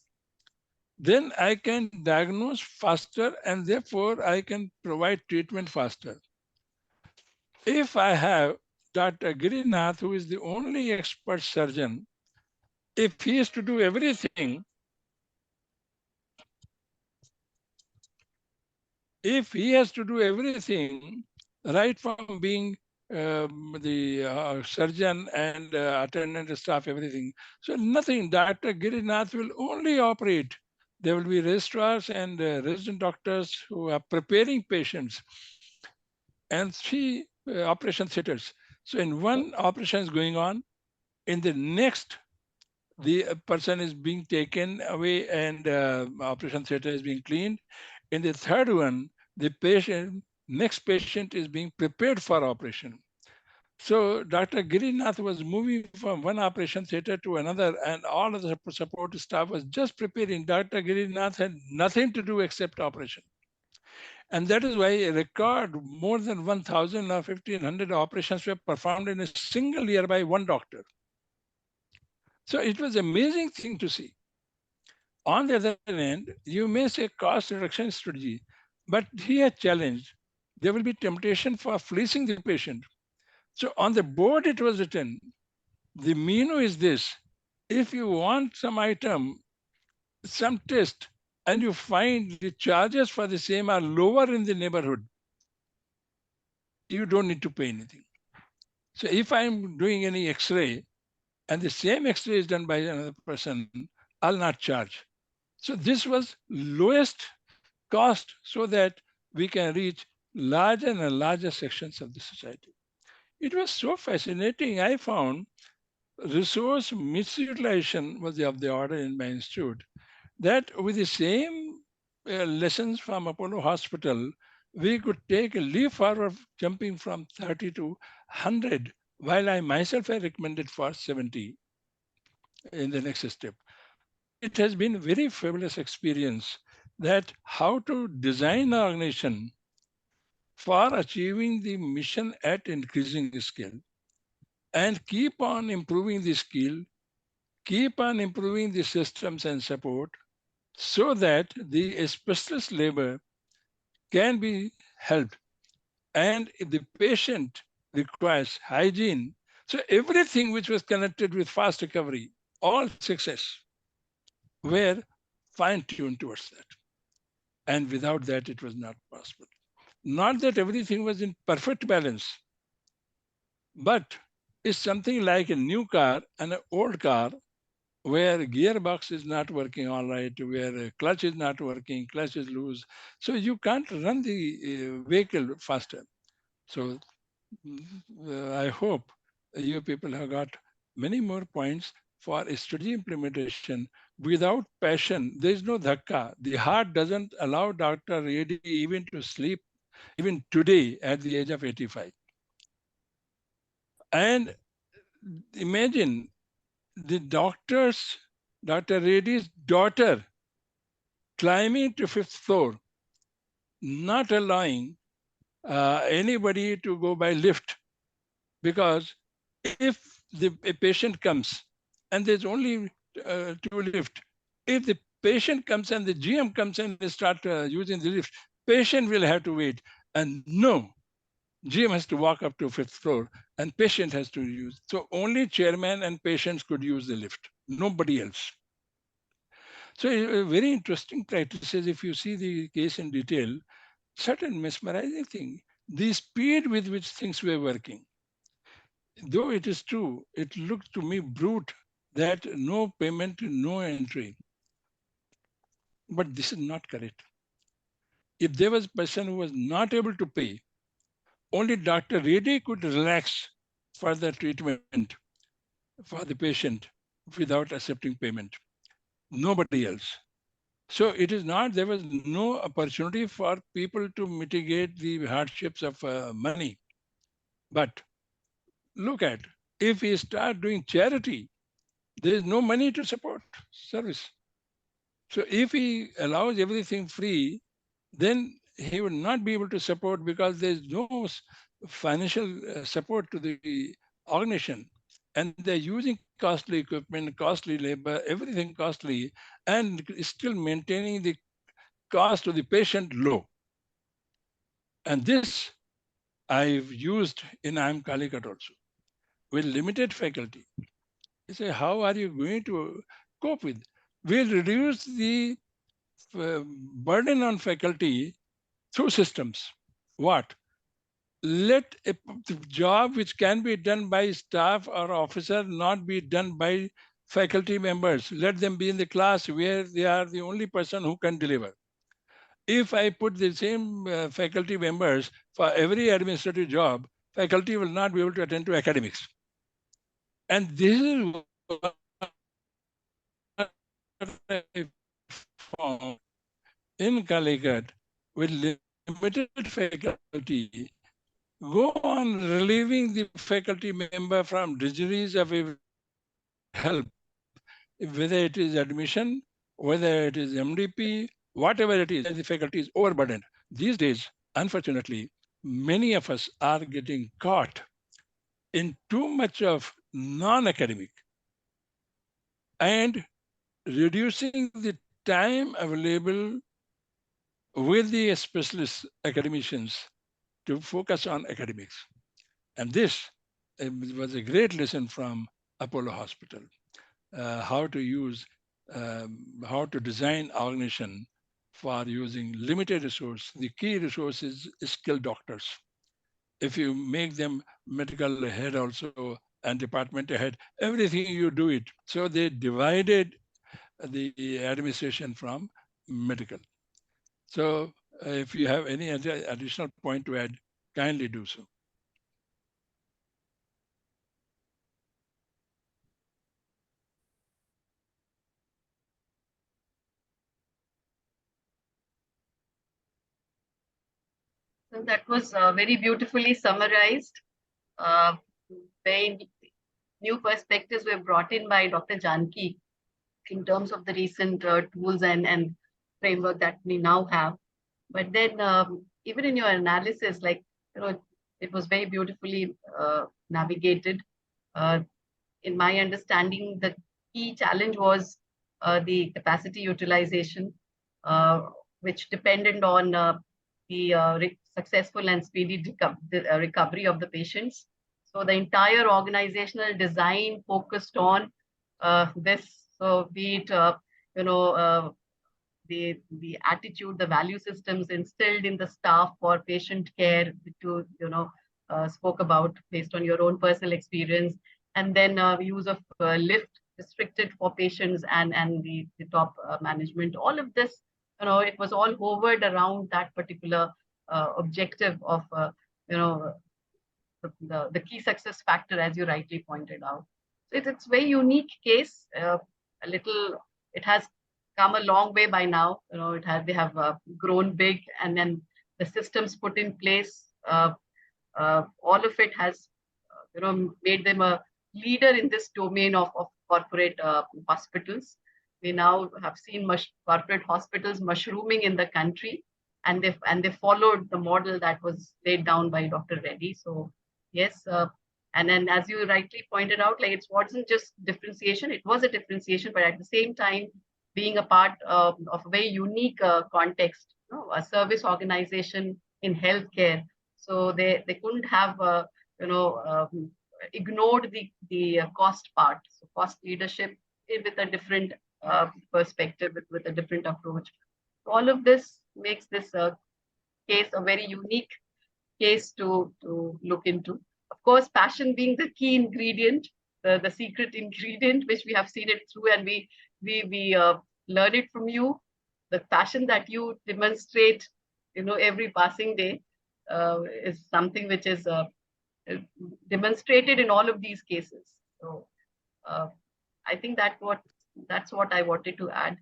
then I can diagnose faster and therefore I can provide treatment faster. If I have Dr. Girinath, who is the only expert surgeon, if he is to do everything, if he has to do everything, right from being the surgeon and attendant staff, everything. So nothing, Dr. Girinath will only operate. There will be registrars and resident doctors who are preparing patients, and three operation theaters. So in one operation is going on, in the next, the person is being taken away and operation theater is being cleaned. In the third one, the next patient is being prepared for operation. So Dr. Girinath was moving from one operation theater to another, and all of the support staff was just preparing. Dr. Girinath had nothing to do except operation. And that is why a record more than 1,000 or 1,500 operations were performed in a single year by one doctor. So it was an amazing thing to see. On the other hand, you may say cost reduction strategy, but here challenge, there will be temptation for fleecing the patient. So on the board it was written, the menu is this. If you want some item, some test, and you find the charges for the same are lower in the neighborhood, you don't need to pay anything. So if I'm doing any X-ray and the same X-ray is done by another person, I'll not charge. So this was lowest cost so that we can reach larger and larger sections of the society. It was so fascinating. I found resource misutilization was of the order in my institute, that with the same lessons from Apollo Hospital, we could take a leap forward jumping from 30 to 100, while I myself had recommended for 70 in the next step. It has been a very fabulous experience that how to design an organization for achieving the mission at increasing scale and keep on improving the skill, keep on improving the systems and support so that the specialist labor can be helped. And if the patient requires hygiene, so everything which was connected with fast recovery, all success, were fine-tuned towards that. And without that, it was not possible. Not that everything was in perfect balance, but it's something like a new car and an old car where gearbox is not working all right, where a clutch is not working, clutch is loose. So you can't run the vehicle faster. So I hope you people have got many more points for a strategy implementation. Without passion, there is no dhakka. The heart doesn't allow Dr. Reddy even to sleep, even today at the age of 85. And imagine the Dr. Reddy's daughter climbing to fifth floor, not allowing anybody to go by lift, because if a patient comes and there's only two lift, if the patient comes and the GM comes and they start using the lift, patient will have to wait. And no, GM has to walk up to fifth floor and patient has to use. So only chairman and patients could use the lift, nobody else. So very interesting practices. If you see the case in detail, certain mesmerizing thing, the speed with which things were working. Though it is true, it looked to me brute that no payment, no entry. But this is not correct. If there was a person who was not able to pay, only Dr. Reddy could relax for the treatment for the patient without accepting payment. Nobody else. So it is not, there was no opportunity for people to mitigate the hardships of money. But look at, if we start doing charity, there is no money to support service. So if he allows everything free, then he will not be able to support because there is no financial support to the organization. And they're using costly equipment, costly labor, everything costly, and still maintaining the cost to the patient low. And this I've used in IIM Calicut also with limited faculty. You say, how are you going to cope with? We'll reduce the burden on faculty through systems. What? Let a job which can be done by staff or officer not be done by faculty members. Let them be in the class where they are the only person who can deliver. If I put the same faculty members for every administrative job, faculty will not be able to attend to academics. And this is what I found in Calicut with limited faculty, go on relieving the faculty member from drudgeries of help, whether it is admission, whether it is MDP, whatever it is, the faculty is overburdened. These days, unfortunately, many of us are getting caught in too much of non-academic and reducing the time available with the specialist academicians to focus on academics. And this was a great lesson from Apollo Hospital, how to use, how to design organization for using limited resource. The key resource is skilled doctors. If you make them medical head also and department head, everything you do it. So they divided the administration from medical. So if you have any additional point to add, kindly do so. So that was very beautifully summarized. Very new perspectives were brought in by Dr. Janki in terms of the recent tools and framework that we now have. But then even in your analysis, like, it was very beautifully navigated. In my understanding, the key challenge was the capacity utilization, which depended on the successful and speedy recovery of the patients. So the entire organizational design focused on this. So be it, the attitude, the value systems instilled in the staff for patient care, which you spoke about based on your own personal experience, and then use of lift restricted for patients and the top management. All of this, it was all hovered around that particular objective of the key success factor, as you rightly pointed out. So it's very unique case. It has come a long way by now. They have grown big, and then the systems put in place. All of it has, made them a leader in this domain of corporate hospitals. We now have seen corporate hospitals mushrooming in the country, and they followed the model that was laid down by Dr. Reddy. So yes, and then as you rightly pointed out, like, it wasn't just differentiation; it was a differentiation, but at the same time, being a part of a very unique context, a service organization in healthcare. So they couldn't have ignored the cost part. So cost leadership with a different perspective, with a different approach. So all of this makes this case a very unique case to look into. Of course, passion being the key ingredient, the secret ingredient, which we have seen it through, and we learn it from you. The passion that you demonstrate, every passing day, is something which is demonstrated in all of these cases. So I think that's what I wanted to add.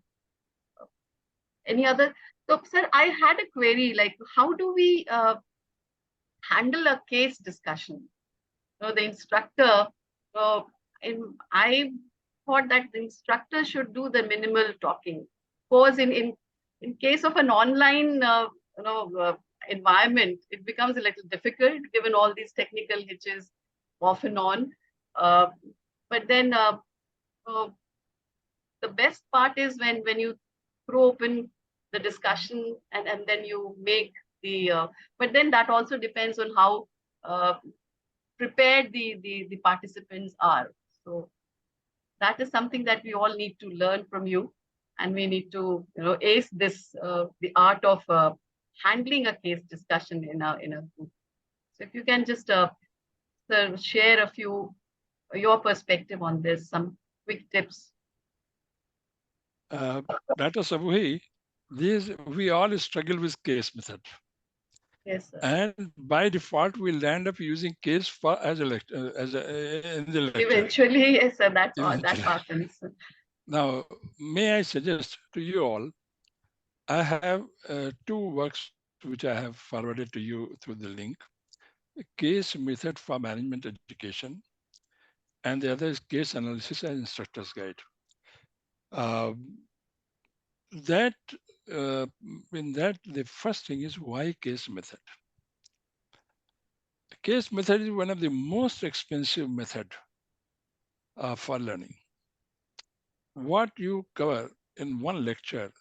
Any other? So, sir, I had a query, like, how do we handle a case discussion? So the instructor, I thought that the instructor should do the minimal talking. Because in case of an online environment, it becomes a little difficult given all these technical hitches off and on. But then the best part is when you throw open the discussion and then you make the, but then that also depends on how prepared the participants are. So that is something that we all need to learn from you, and we need to ace this, the art of handling a case discussion in a group. So if you can just sir, share a few your perspective on this, some quick tips. Dr. Sabui, we all struggle with case method. Yes, sir. And by default, we'll end up using case for as a lecture, in the lecture. Eventually, yes, sir, that happens. Now, may I suggest to you all, I have 2 works which I have forwarded to you through the link. case method for management education, and the other is case analysis and instructor's guide. That in that the first thing is why case method. Case method is one of the most expensive method for learning. What you cover in one lecture,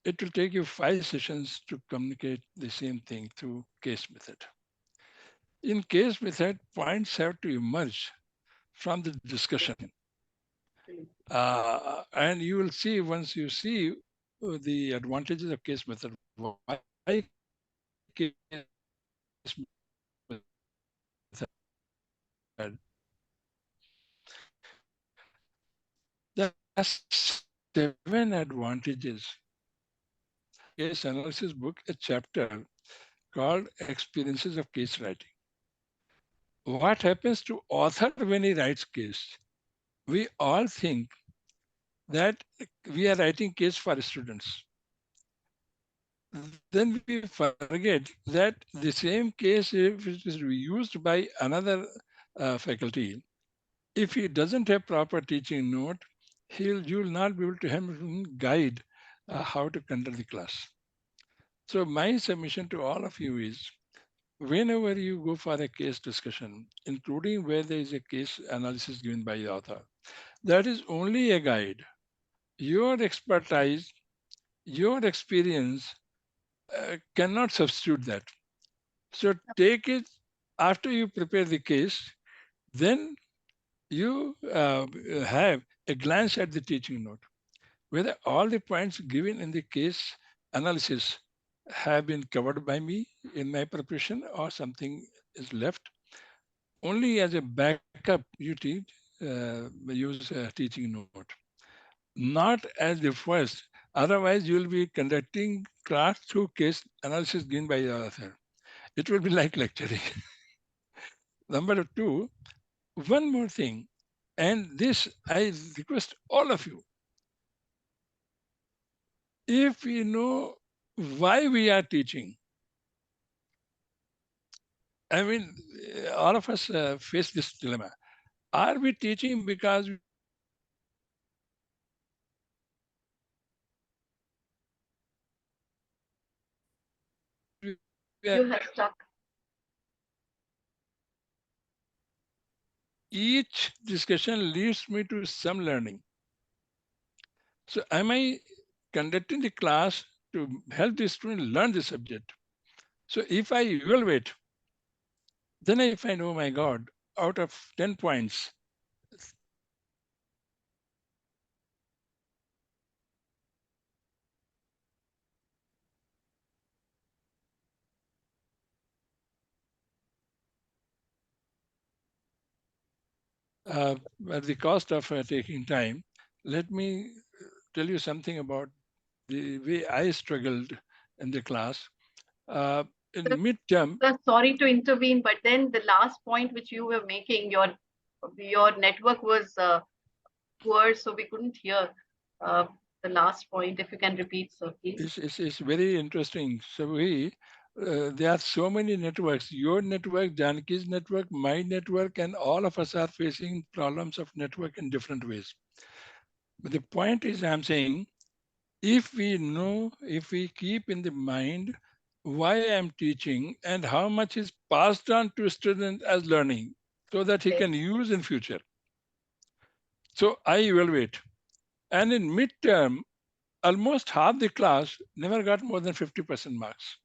it will take you 5 sessions to communicate the same thing through case method. In case method, points have to emerge from the discussion. And you will see, once you see the advantages of case method, why case method. There are 7 advantages. Case analysis book, a chapter called Experiences of Case Writing. What happens to author when he writes case? We all think that we are writing case for students. Then we forget that the same case, if it is used by another faculty, if he doesn't have proper teaching note, you will not be able to have him guide how to conduct the class. So my submission to all of you is, whenever you go for a case discussion, including where there is a case analysis given by the author, that is only a guide. Your expertise, your experience cannot substitute that. So take it after you prepare the case, then you have a glance at the teaching note, whether all the points given in the case analysis have been covered by me in my preparation or something is left. Only as a backup you use a teaching note, not as the first. Otherwise, you will be conducting class through case analysis given by the author. It will be like lecturing. Number 2, one more thing, and this I request all of you. If we know why we are teaching, I mean, all of us face this dilemma. Are we teaching because You have stuck. each discussion leads me to some learning? So am I conducting the class to help the student learn the subject? So if I evaluate, then I find, oh my God, out of 10 points, at the cost of taking time, let me tell you something about the way I struggled in the class. In Sir, midterm, sorry to intervene, but then the last point which you were making, your network was poor, so we couldn't hear the last point. If you can repeat, sir, please. it's very interesting. So there are so many networks, your network, Janaki's network, my network, and all of us are facing problems of network in different ways. But the point is, I'm saying, if we keep in the mind why I'm teaching and how much is passed on to student as learning so that he can use in future. So I evaluate. And in midterm, almost half the class never got more than 50% marks.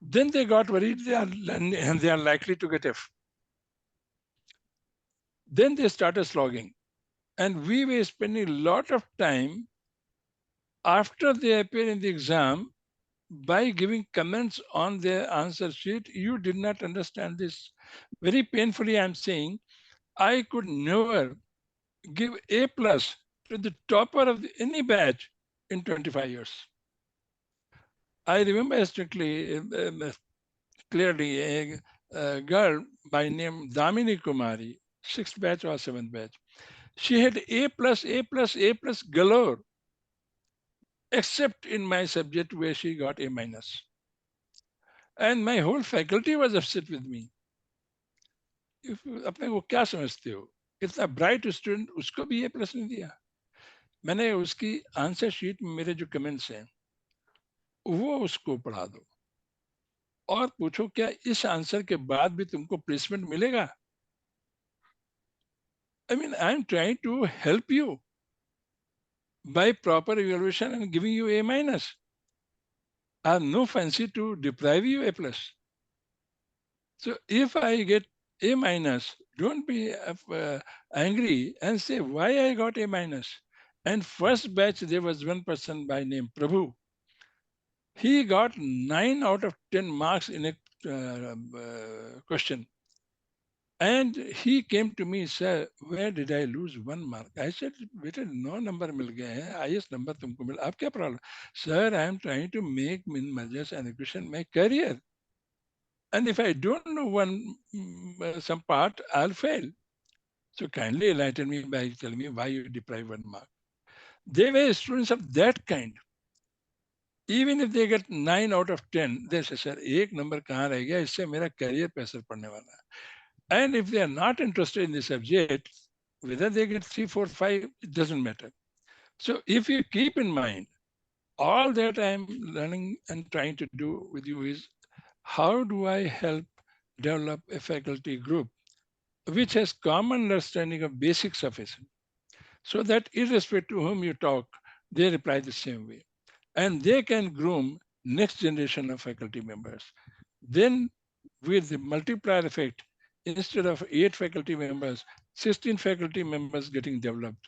Then they got worried they are likely to get F. Then they started slogging. And we were spending a lot of time after they appear in the exam by giving comments on their answer sheet. You did not understand this. Very painfully, I'm saying, I could never give A+ to the topper of any batch in 25 years. I remember strictly, clearly, a girl by name Damini Kumari, 6th batch or 7th batch. She had A+, A+, A+ galore, except in my subject where she got A-. And my whole faculty was upset with me. अपने को क्या समझते हो? इतना bright student, उसको भी A+ नहीं दिया. मैंने उसकी आंसर शीट में मेरे जो कमेंट्स हैं वो उसको पढ़ा दो और पूछो क्या इस आंसर के बाद भी तुमको प्लेसमेंट मिलेगा? I mean, I'm trying to help you by proper evaluation and giving you A-. I have no fancy to deprive you A+. So if I get A-, don't be angry and say why I got A-. And first batch, there was one person by name Prabhu. He got 9 out of 10 marks in a question. And he came to me, sir, where did I lose 1 mark? I said, beta, no number mil gaya hai, highest number tumko mila. Aap kya problem? Sir, I am trying to make min mergers and acquisition my career. And if I don't know some part, I'll fail. So kindly enlighten me by telling me why you deprive 1 mark. They were students of that kind. Even if they get 9 out of 10, they say, sir, एक number कहाँ रह गया, इससे मेरा career पे असर पड़ने वाला है. And if they are not interested in the subject, whether they get 3, 4, 5, it doesn't matter. So if you keep in mind, all that I'm learning and trying to do with you is, how do I help develop a faculty group which has common understanding of basics of it, so that irrespective to whom you talk, they reply the same way. And they can groom next generation of faculty members. Then with the multiplier effect, instead of 8 faculty members, 16 faculty members getting developed.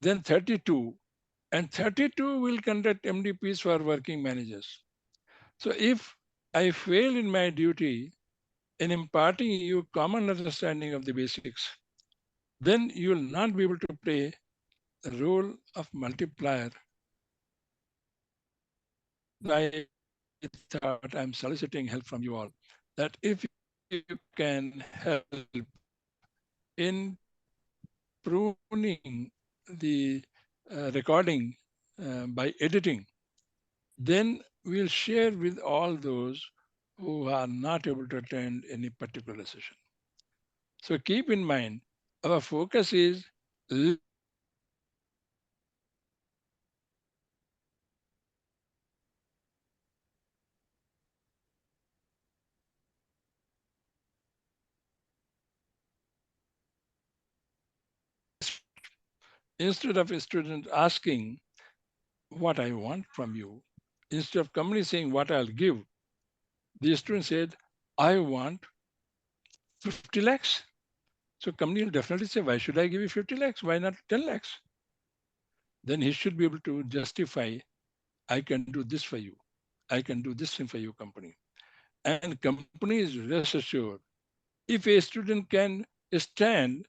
Then 32, and 32 will conduct MDPs for working managers. So if I fail in my duty in imparting you common understanding of the basics, then you will not be able to play the role of multiplier. I thought I'm soliciting help from you all, that if you can help in pruning the recording by editing, then we'll share with all those who are not able to attend any particular session. So keep in mind, our focus is instead of a student asking what I want from you, instead of company saying what I'll give, the student said, I want 50 lakhs. So company will definitely say, why should I give you 50 lakhs? Why not 10 lakhs? Then he should be able to justify, I can do this for you. I can do this thing for your company. And companies, rest assured, if a student can stand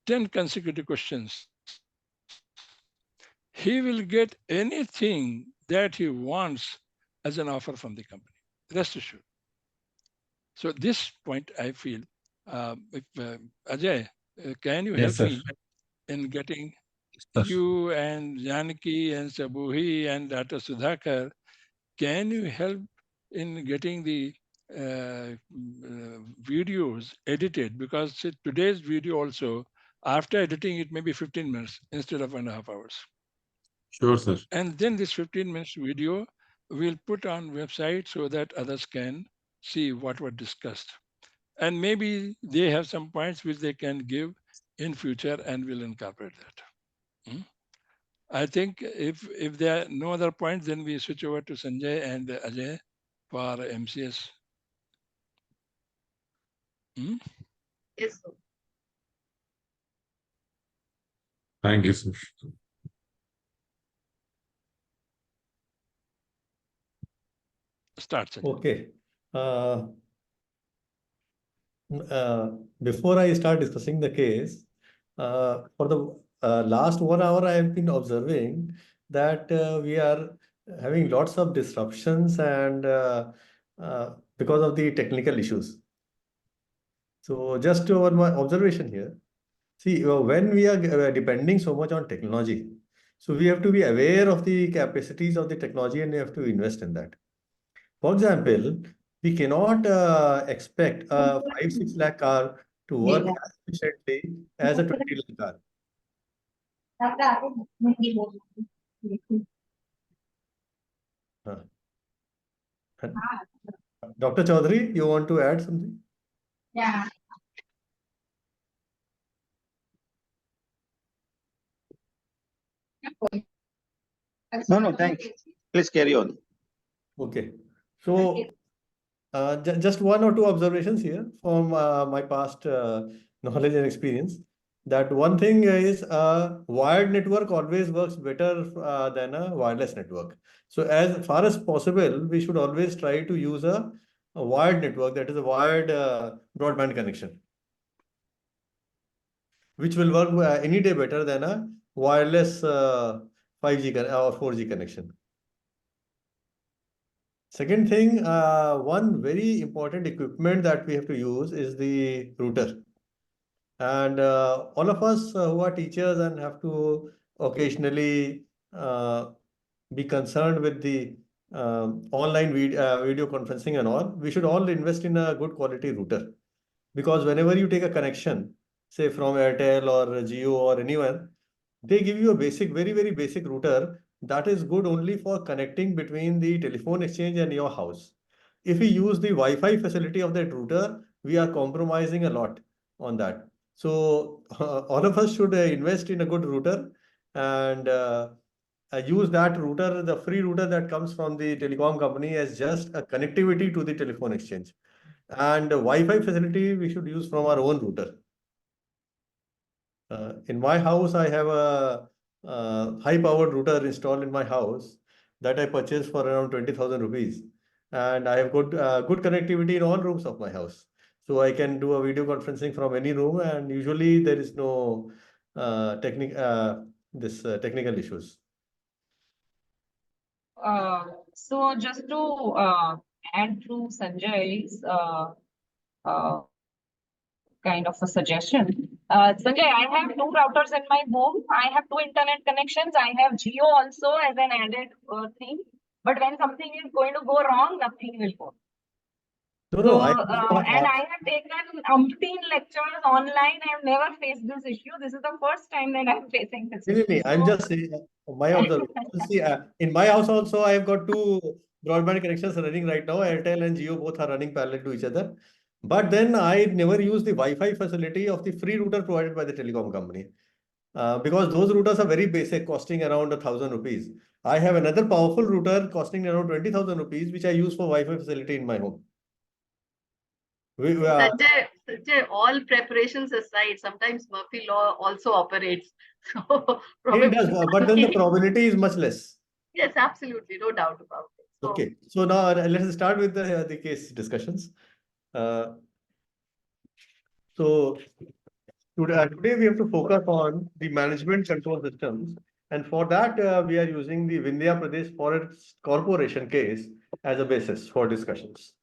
10 consecutive questions, he will get anything that he wants as an offer from the company. Rest assured. So this point, I feel, Ajay, can you help me in getting you and Janaki and Sabuhi and Dr. Sudhakar, can you help in getting the videos edited? Because today's video also, after editing, it may be 15 minutes instead of 1.5 hours. Sure, sir. And then this 15 minutes video we'll put on website so that others can see what was discussed. And maybe they have some points which they can give in future and we'll incorporate that. I think if there are no other points, then we switch over to Sanjay and Ajay for MCS. Yes, sir. Thank you, sir. Start, Sanjay. Okay. Before I start discussing the case, for the last 1 hour, I have been observing that we are having lots of disruptions and because of the technical issues. So just one more observation here. See, when we are depending so much on technology, so we have to be aware of the capacities of the technology and we have to invest in that. For example, we cannot expect a 5-6 lakh car to work as efficiently as a 20 lakh car. Huh. Dr. Chaudhary, you want to add something? Yeah. No, thanks. Please carry on. Okay. So just one or two observations here from my past knowledge and experience. That one thing is a wired network always works better than a wireless network. So as far as possible, we should always try to use a wired network, that is a wired broadband connection, which will work any day better than a wireless 5G or 4G connection. Second thing, one very important equipment that we have to use is the router. And all of us who are teachers and have to occasionally be concerned with the online video conferencing and all, we should all invest in a good quality router. Because whenever you take a connection, say from Airtel or Jio or anyone, they give you a basic, very, very basic router that is good only for connecting between the telephone exchange and your house. If we use the Wi-Fi facility of that router, we are compromising a lot on that. So all of us should invest in a good router and use that router, the free router that comes from the telecom company, as just a connectivity to the telephone exchange. And Wi-Fi facility we should use from our own router. In my house, I have a high-powered router installed in my house that I purchased for around 20,000 rupees, and I have good connectivity in all rooms of my house. So I can do a video conferencing from any room, and usually there is no technical issues. So just to add to Sanjay's kind of a suggestion. Sanjay, I have two routers in my home. I have two internet connections. I have Geo also as an added thing. But when something is going to go wrong, nothing will go. No, So, no, and I have taken umpteen lectures online. I have never faced this issue. This is the first time that I'm facing this issue. I'm just saying my observation. See, in my house also, I have got two broadband connections running right now. Airtel and Jio both are running parallel to each other. But then I never use the Wi-Fi facility of the free router provided by the telecom company. Because those routers are very basic, costing around 1,000 rupees. I have another powerful router costing around 20,000 rupees, which I use for Wi-Fi facility in my home. Sanjay, all preparations aside, sometimes Murphy law also operates. So it does, but then the probability is much less. Yes, absolutely, no doubt about it. So, okay, so now let us start with the case discussions. So today we have to focus on the management control systems, and for that we are using the Vindhya Pradesh Forest Corporation case as a basis for discussions.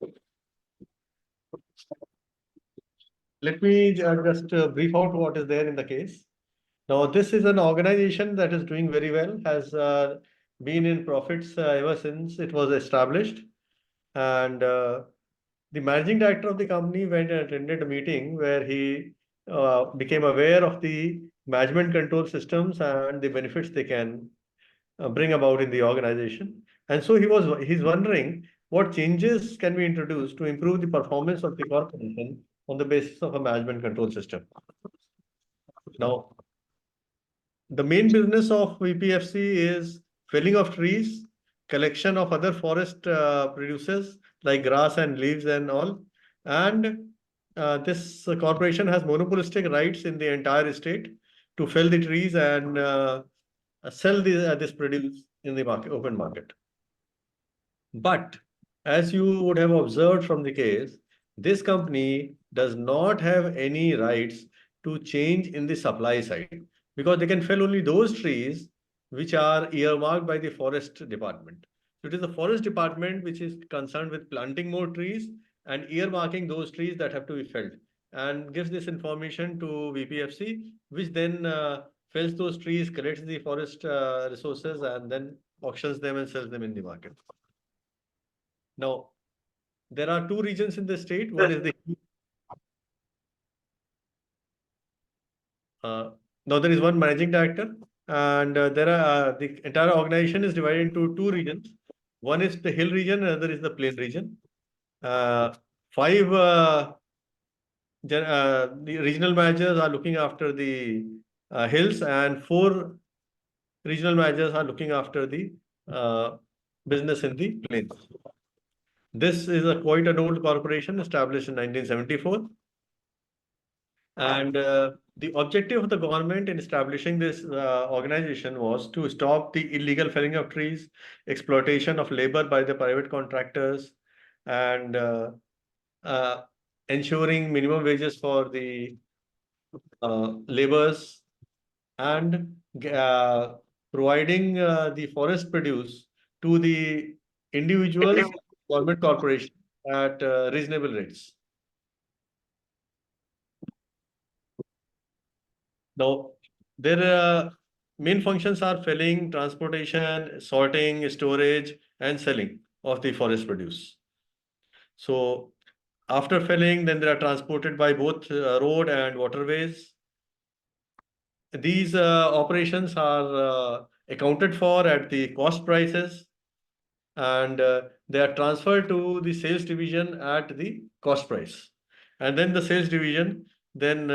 Let me just brief out what is there in the case. Now, this is an organization that is doing very well, has been in profits ever since it was established. And the managing director of the company went and attended a meeting where he became aware of the management control systems and the benefits they can bring about in the organization. And so he's wondering what changes can be introduced to improve the performance of the corporation on the basis of a management control system. Now, the main business of VPFC is felling of trees, collection of other forest produces like grass and leaves and all. And this corporation has monopolistic rights in the entire state to fell the trees and sell this produce in the market, open market. But as you would have observed from the case, this company does not have any rights to change in the supply side because they can fell only those trees which are earmarked by the forest department. So it is the forest department which is concerned with planting more trees and earmarking those trees that have to be felled and gives this information to VPFC, which then fells those trees, collects the forest resources and then auctions them and sells them in the market. Now, there are two regions in the state. One is the now there is one managing director, and there are the entire organization is divided into two regions. One is the hill region, another is the plain region. Five the regional managers are looking after the hills, and four regional managers are looking after the business in the plains. This is quite an old corporation established in 1974. And the objective of the government in establishing this organization was to stop the illegal felling of trees, exploitation of labor by the private contractors, and uh, ensuring minimum wages for the laborers, and providing the forest produce to the individuals, government corporation at reasonable rates. Now, their main functions are felling, transportation, sorting, storage, and selling of the forest produce. So, after felling, then they are transported by both road and waterways. These operations are accounted for at the cost prices, and they are transferred to the sales division at the cost price. And then the sales division then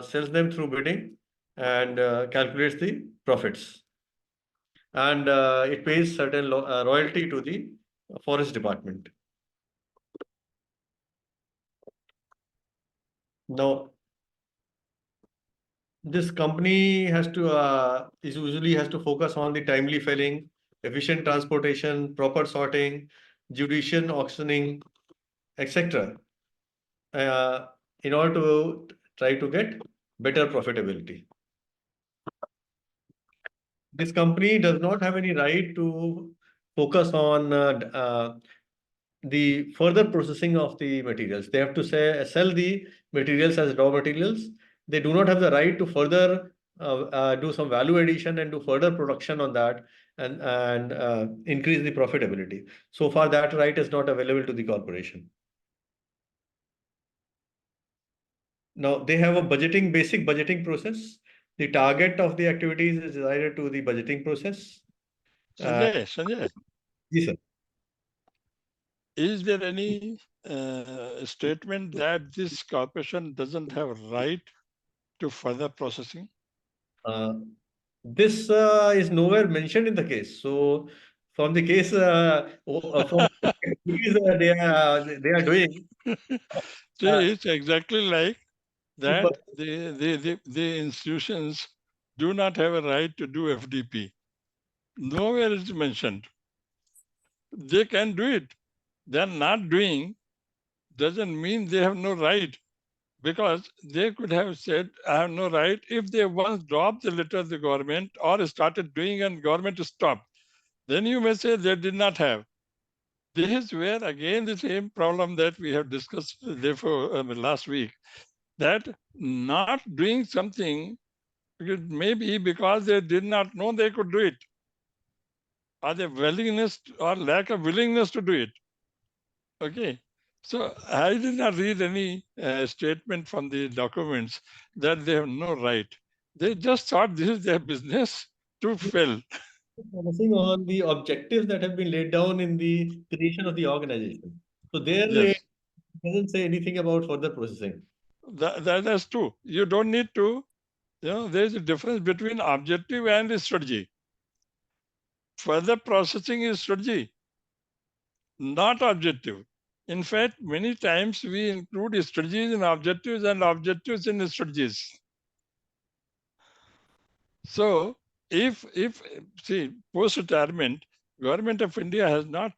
sells them through bidding and calculates the profits. And it pays certain royalty to the forest department. Now, this company has to usually has to focus on the timely felling, efficient transportation, proper sorting, judicious auctioning, etc. In order to try to get better profitability. This company does not have any right to focus on the further processing of the materials. They have to sell the materials as raw materials. They do not have the right to further do some value addition and do further production on that, and increase the profitability. So far, that right is not available to the corporation. Now, they have a basic budgeting process. The target of the activities is decided to the budgeting process. Sanjay, Yes, sir. is there any statement that this corporation doesn't have right to further processing? This is nowhere mentioned in the case. So, from the case, from they are doing. See, it's exactly like that. The institutions do not have a right to do FDP. Nowhere is mentioned. They can do it. They're not doing doesn't mean they have no right, because they could have said, I have no right, if they once dropped the letter of the government or started doing and government stopped. Then you may say they did not have. This is where again the same problem that we have discussed therefore last week, that not doing something maybe because they did not know they could do it, or the willingness or lack of willingness to do it. Okay. So I did not read any statement from the documents that they have no right. They just thought this is their business to fill. Focusing on the objectives that have been laid down in the creation of the organization. So there Yes. it doesn't say anything about further processing. That's true. You don't need to, there's a difference between objective and strategy. Further processing is strategy, not objective. In fact, many times we include strategies in objectives and objectives in strategies. So if see, post-retirement, Government of India has not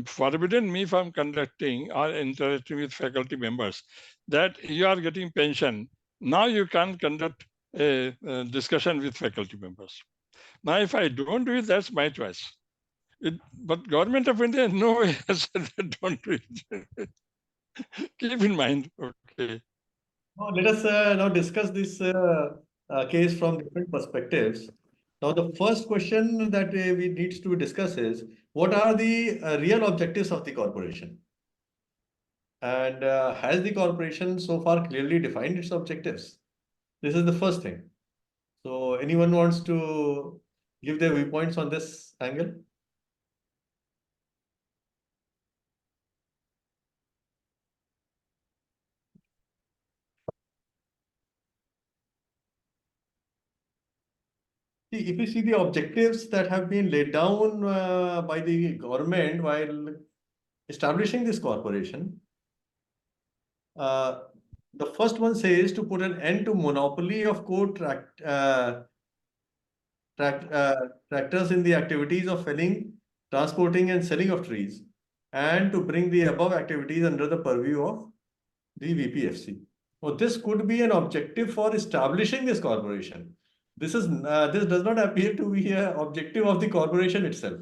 forbidden me from conducting or interacting with faculty members, that you are getting pension. Now you can conduct a discussion with faculty members. Now, if I don't do it, that's my choice. But Government of India, no way has said that don't do it. Keep in mind, okay. Now, let us now discuss this case from different perspectives. Now, the first question that we need to discuss is, what are the real objectives of the corporation? And has the corporation so far clearly defined its objectives? This is the first thing. So anyone wants to give their viewpoints on this angle? If you see the objectives that have been laid down by the government while establishing this corporation, the first one says to put an end to monopoly of tractors in the activities of felling, transporting and selling of trees, and to bring the above activities under the purview of the VPFC. Well, this could be an objective for establishing this corporation. This does not appear to be an objective of the corporation itself.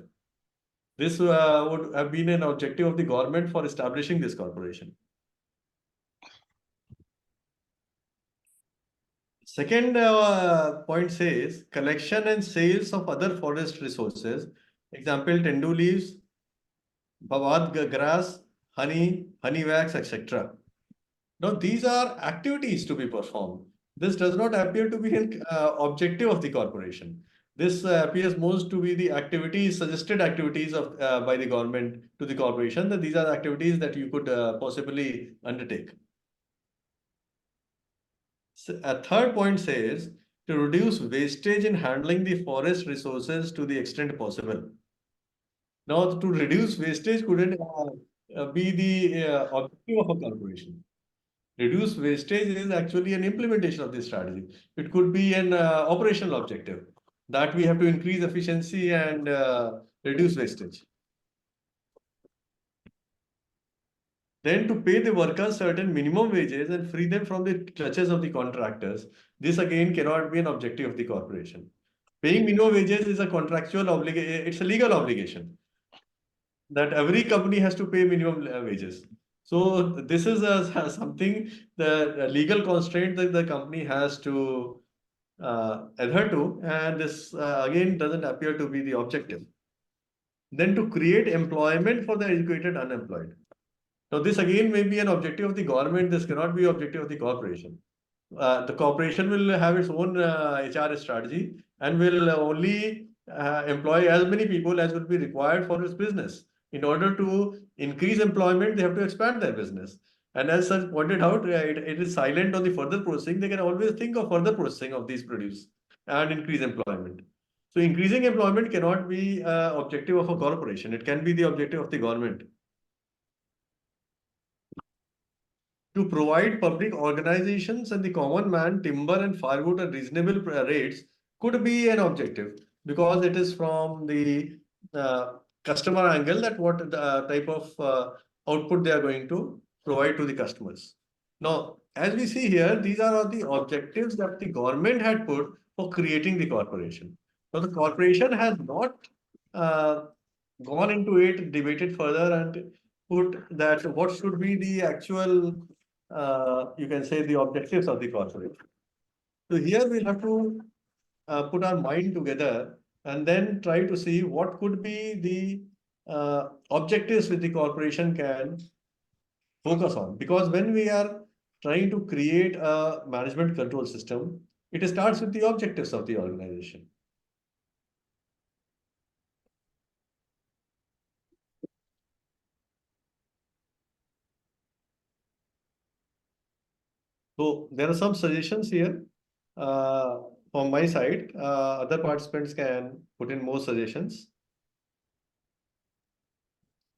This would have been an objective of the government for establishing this corporation. Second point says collection and sales of other forest resources, example tendu leaves, bawad grass, honey wax, etc. Now these are activities to be performed. This does not appear to be an objective of the corporation. This appears most to be the activities, suggested activities of by the government to the corporation, that these are activities that you could possibly undertake. So a third point says to reduce wastage in handling the forest resources to the extent possible. Now, to reduce wastage couldn't be the objective of a corporation. Reduce wastage is actually an implementation of this strategy. It could be an operational objective that we have to increase efficiency and reduce wastage. Then to pay the workers certain minimum wages and free them from the clutches of the contractors. This again cannot be an objective of the corporation. Paying minimum wages is a contractual obligation, it's a legal obligation that every company has to pay minimum wages. So this is something, the legal constraint that the company has to adhere to, and this again doesn't appear to be the objective. Then to create employment for the educated unemployed. Now this again may be an objective of the government, this cannot be objective of the corporation. The corporation will have its own HR strategy and will only employ as many people as will be required for its business. In order to increase employment, they have to expand their business. And as sir pointed out, it is silent on the further processing. They can always think of further processing of these produce and increase employment. So increasing employment cannot be objective of a corporation. It can be the objective of the government. To provide public organizations and the common man timber and firewood at reasonable rates could be an objective, because it is from the customer angle that what type of output they are going to provide to the customers. Now, as we see here, these are all the objectives that the government had put for creating the corporation. Now, the corporation has not gone into it, debated further, and put that what should be the actual you can say the objectives of the corporation. So here we'll have to put our mind together and then try to see what could be the objectives which the corporation can focus on. Because when we are trying to create a management control system, it starts with the objectives of the organization. So there are some suggestions here from my side. Other participants can put in more suggestions.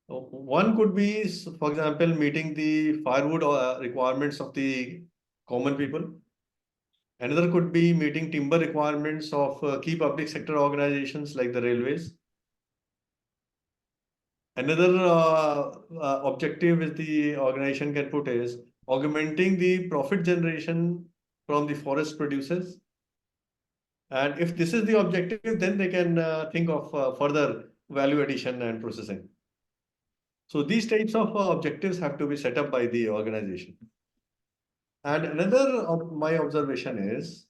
One could be, for example, meeting the firewood requirements of the common people. Another could be meeting timber requirements of key public sector organizations like the railways. Another objective is the organization can put is augmenting the profit generation from the forest producers. And if this is the objective, then they can think of further value addition and processing. So these types of objectives have to be set up by the organization. And another of my observation is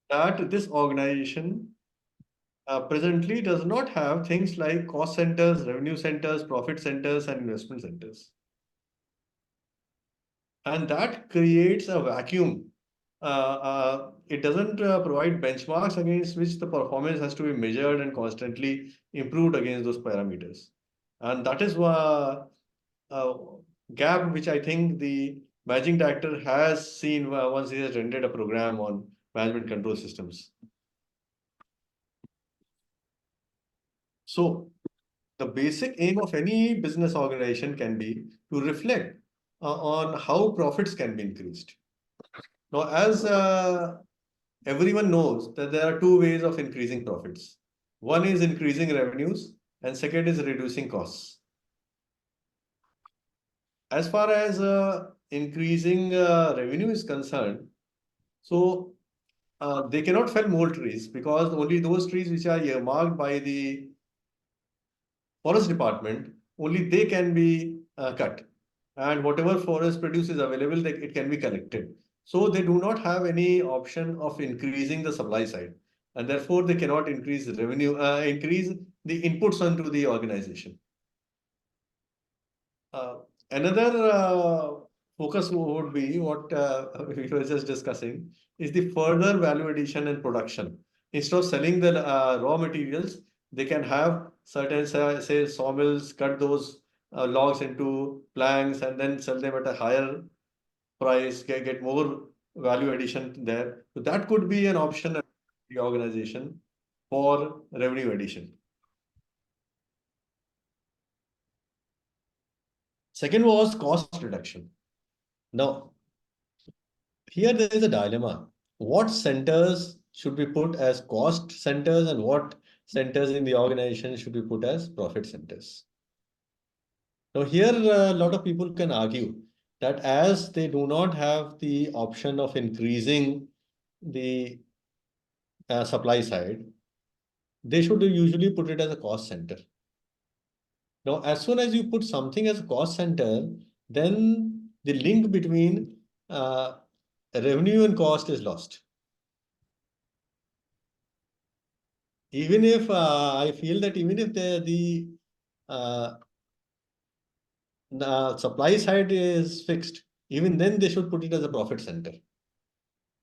that this organization presently does not have things like cost centers, revenue centers, profit centers, and investment centers. And that creates a vacuum. It doesn't provide benchmarks against which the performance has to be measured and constantly improved against those parameters. And that is a gap which I think the managing director has seen once he has rendered a program on management control systems. So the basic aim of any business organization can be to reflect on how profits can be increased. Now, as everyone knows that there are two ways of increasing profits. One is increasing revenues and second is reducing costs. As far as increasing revenue is concerned, so they cannot fell more trees because only those trees which are earmarked by the forest department, only they can be cut. And whatever forest produce is available, it can be collected. So they do not have any option of increasing the supply side. And therefore, they cannot increase the revenue, increase the inputs onto the organization. Another focus would be what we were just discussing is the further value addition and production. Instead of selling the raw materials, they can have certain, say, sawmills cut those logs into planks and then sell them at a higher price, get more value addition there. So that could be an option at the organization for revenue addition. Second was cost reduction. Now, here there is a dilemma. What centers should be put as cost centers and what centers in the organization should be put as profit centers? Now, here a lot of people can argue that as they do not have the option of increasing the supply side, they should usually put it as a cost center. Now, as soon as you put something as a cost center, then the link between revenue and cost is lost. Even if I feel that even if the supply side is fixed, even then they should put it as a profit center.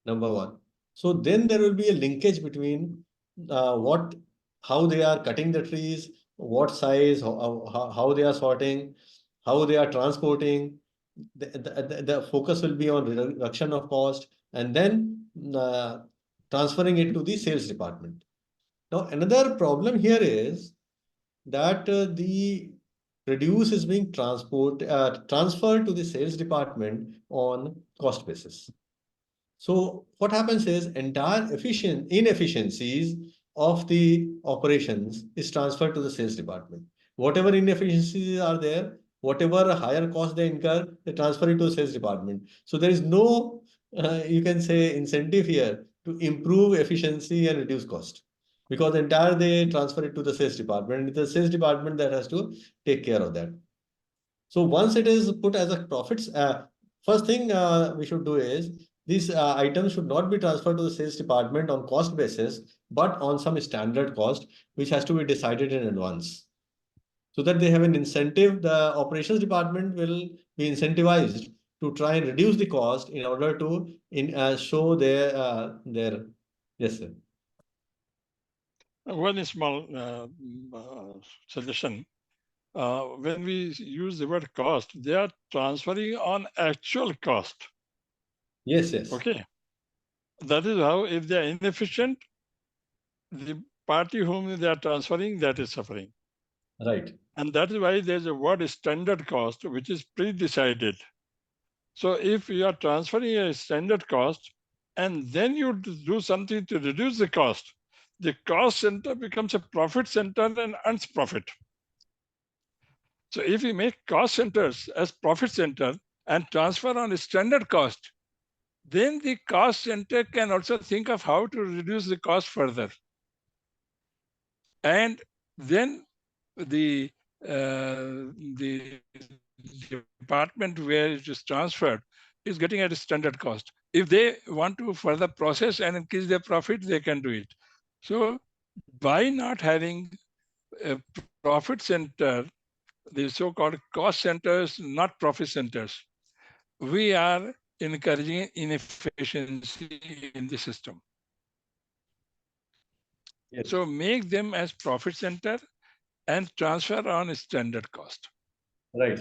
Number one. So then there will be a linkage between how they are cutting the trees, what size, how they are sorting, how they are transporting. The focus will be on reduction of cost and then transferring it to the sales department. Now, another problem here is that the produce is being transferred to the sales department on cost basis. So what happens is entire inefficiencies of the operations is transferred to the sales department. Whatever inefficiencies are there, whatever higher cost they incur, they transfer it to the sales department. So there is no, you can say, incentive here to improve efficiency and reduce cost. Because entire they transfer it to the sales department. It's the sales department that has to take care of that. So once it is put as a profits, first thing we should do is these items should not be transferred to the sales department on cost basis, but on some standard cost, which has to be decided in advance. So that they have an incentive, the operations department will be incentivized to try and reduce the cost in order to show their, yes, sir. One small suggestion. When we use the word cost, they are transferring on actual cost. Yes, yes. Okay. That is how, if they are inefficient, the party whom they are transferring, that is suffering. Right. And that is why there's a word standard cost, which is pre-decided. So if you are transferring a standard cost and then you do something to reduce the cost center becomes a profit center and earns profit. So if we make cost centers as profit center and transfer on a standard cost, then the cost center can also think of how to reduce the cost further. And then the department where it is transferred is getting at a standard cost. If they want to further process and increase their profit, they can do it. So by not having a profit center, the so-called cost centers, not profit centers, we are encouraging inefficiency in the system. Yes. So make them as profit center and transfer on standard cost. Right.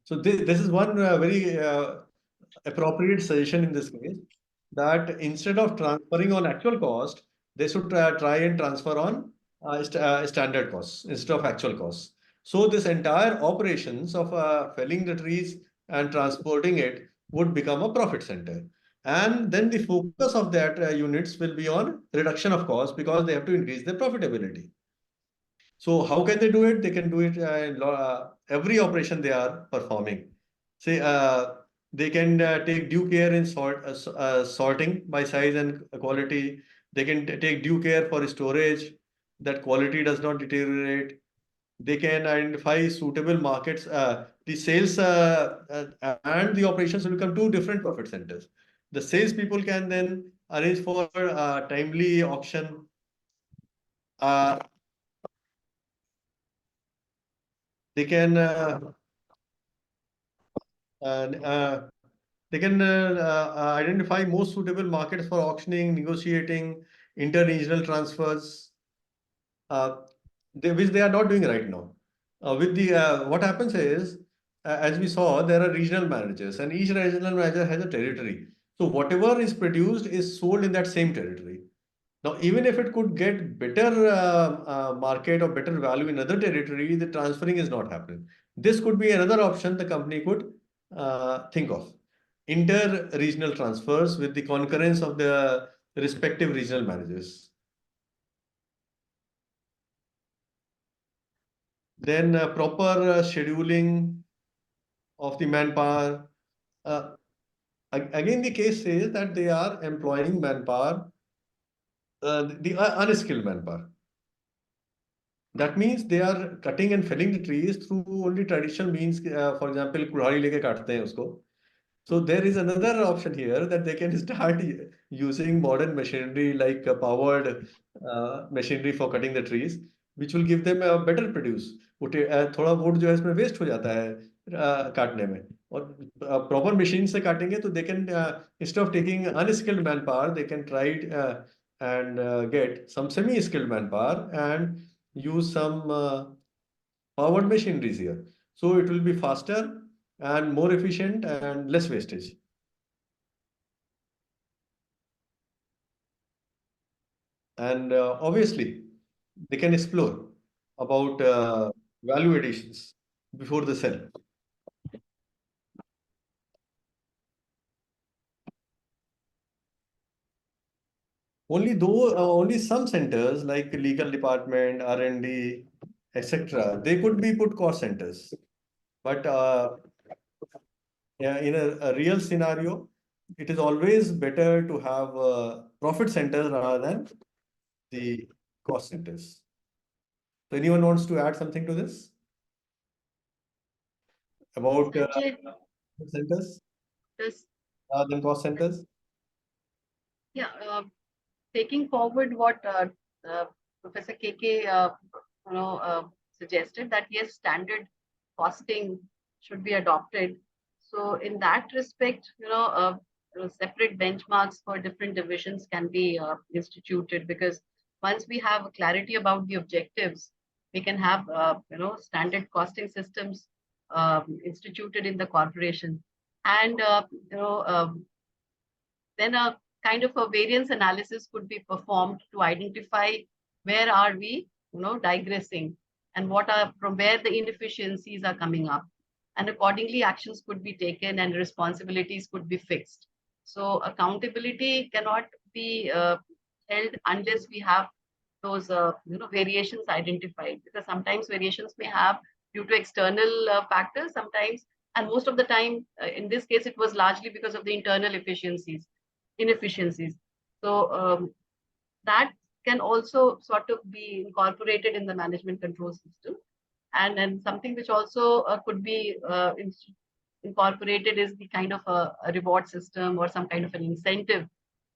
So this is one very appropriate suggestion in this case, that instead of transferring on actual cost, they should try and transfer on standard costs instead of actual costs. So this entire operations of felling the trees and transporting it would become a profit center. And then the focus of that units will be on reduction of cost because they have to increase their profitability. So how can they do it? They can do it in every operation they are performing. Say they can take due care in sorting by size and quality. They can take due care for storage, that quality does not deteriorate. They can identify suitable markets. The sales and the operations will become two different profit centers. The sales people can then arrange for timely auction. Uh, they can uh, they can identify most suitable markets for auctioning, negotiating, inter-regional transfers, uh, which they are not doing right now. With the what happens is, as we saw, there are regional managers, and each regional manager has a territory. So whatever is produced is sold in that same territory. Now, even if it could get better market or better value in other territory, the transferring is not happening. This could be another option the company could think of. Inter-regional transfers with the concurrence of the respective regional managers. Then proper scheduling of the manpower. Uh, Again, the case says that they are employing manpower, the unskilled manpower. That means they are cutting and felling the trees through only traditional means. For example, कुल्हाड़ी लेके काटते हैं उसको. So there is another option here that they can start using modern machinery like powered machinery for cutting the trees, which will give them a better produce. थोड़ा wood जो है इसमें waste हो जाता है काटने में, और proper machine से काटेंगे तो they can instead of taking unskilled manpower, they can try and get some semi-skilled manpower and use some powered machineries here. So it will be faster and more efficient and less wastage. And obviously, they can explore about value additions before the sell. Only some centers like legal department, R&D, etc., they could be put cost centers. But yeah, in a real scenario, it is always better to have profit centers rather than the cost centers. So anyone wants to add something to this about centers This, than cost centers? yeah, taking forward what Professor KK suggested, that yes, standard costing should be adopted. So in that respect, separate benchmarks for different divisions can be instituted, because once we have clarity about the objectives, we can have standard costing systems instituted in the corporation, and then a kind of a variance analysis could be performed to identify where are we digressing, and what are from where the inefficiencies are coming up, and accordingly actions could be taken and responsibilities could be fixed. So accountability cannot be held unless we have those variations identified, because sometimes variations may have due to external factors, sometimes, and most of the time in this case it was largely because of the internal inefficiencies. So that can also sort of be incorporated in the management control system. And then something which also could be incorporated is the kind of a reward system or some kind of an incentive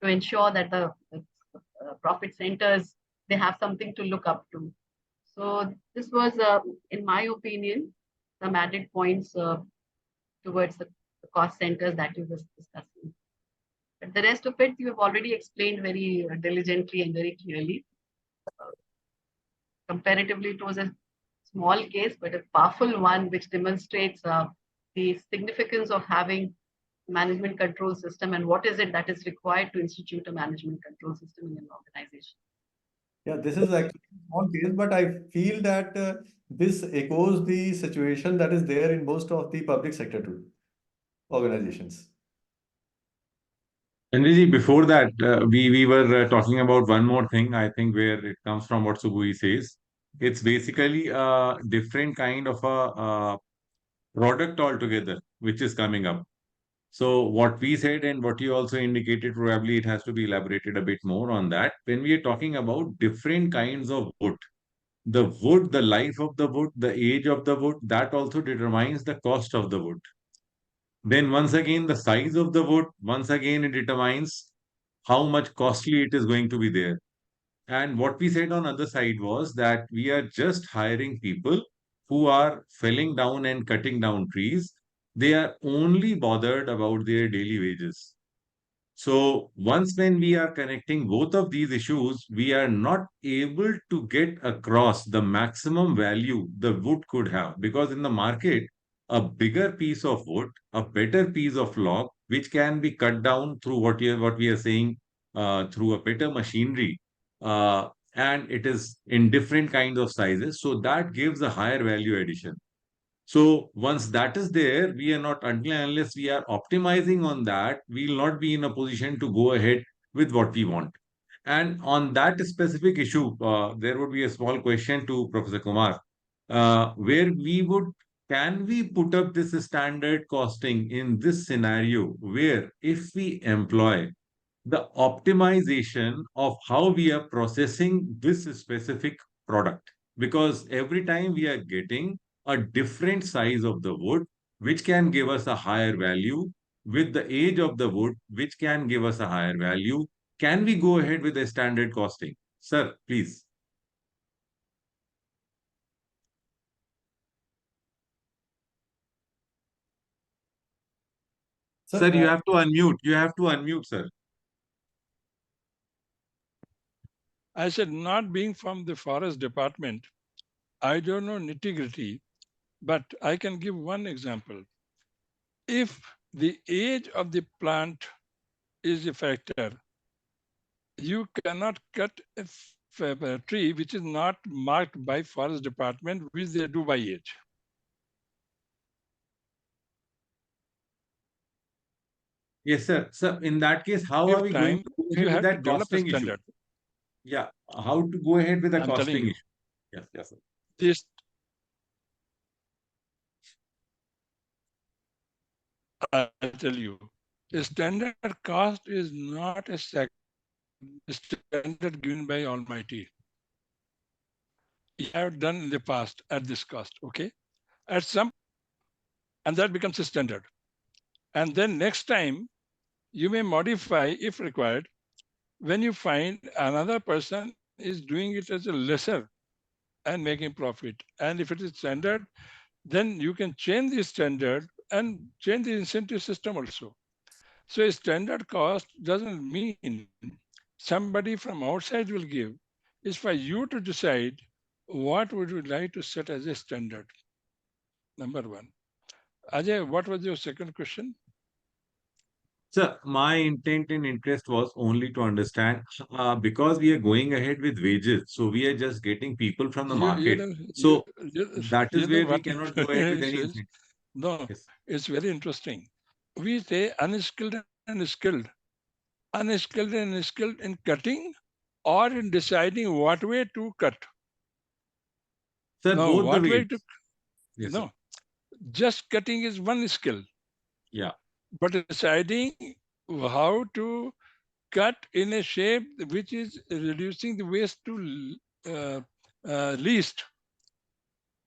to ensure that the profit centers, they have something to look up to. So this was, in my opinion, some added points towards the cost centers that you were discussing. But the rest of it you have already explained very diligently and very clearly. Comparatively, it was a small case, but a powerful one, which demonstrates the significance of having management control system and what is it that is required to institute a management control system in an organization. Yeah, this is actually a small case, but I feel that this echoes the situation that is there in most of the public sector organizations. Henryji, before that, we were talking about one more thing, I think, where it comes from what Subui says. It's basically a different kind of a product altogether, which is coming up. So what we said and what you also indicated, probably it has to be elaborated a bit more on that. When we are talking about different kinds of wood, the life of the wood, the age of the wood, that also determines the cost of the wood. Then once again, the size of the wood, once again, it determines how much costly it is going to be there. And what we said on other side was that we are just hiring people who are felling down and cutting down trees. They are only bothered about their daily wages. So once when we are connecting both of these issues, we are not able to get across the maximum value the wood could have, because in the market, a bigger piece of wood, a better piece of log, which can be cut down through what we are saying through a better machinery, and it is in different kinds of sizes. So that gives a higher value addition. So once that is there, we are not, until and unless we are optimizing on that, we will not be in a position to go ahead with what we want. And on that specific issue, there would be a small question to Professor Kumar, where can we put up this standard costing in this scenario where if we employ the optimization of how we are processing this specific product, because every time we are getting a different size of the wood, which can give us a higher value, with the age of the wood, which can give us a higher value. Can we go ahead with a standard costing? Sir, please. Sir, you have to unmute. You have to unmute, sir. I said, not being from the forest department, I don't know nitty-gritty, but I can give one example. If the age of the plant is a factor, you cannot cut a tree which is not marked by forest department, which they do by age. Yes, sir. So in that case, how are we going to go You ahead with have to that develop a costing issue? standard. Yeah, how to go ahead with the I'm telling costing you. issue? Yes, yes, sir. This, I tell you, a standard cost is not a standard given by Almighty. You have done in the past at this cost, okay? At some, and that becomes a standard. And then next time, you may modify if required, when you find another person is doing it as a lesser and making profit. And if it is standard, then you can change the standard and change the incentive system also. So a standard cost doesn't mean somebody from outside will give. It's for you to decide what would you like to set as a standard. Number one. Ajay, what was your second question? Sir, my intent and interest was only to understand, because we are going ahead with wages, so we are just getting people from the market. So that is where we what cannot go ahead with any incentive. No, Yes. it's very interesting. We say unskilled and skilled. Unskilled and skilled in cutting or in deciding what way to cut. Sir, No, both the what way ways. to, Yes, no, sir. just cutting is one skill. Yeah. But deciding how to cut in a shape which is reducing the waste to least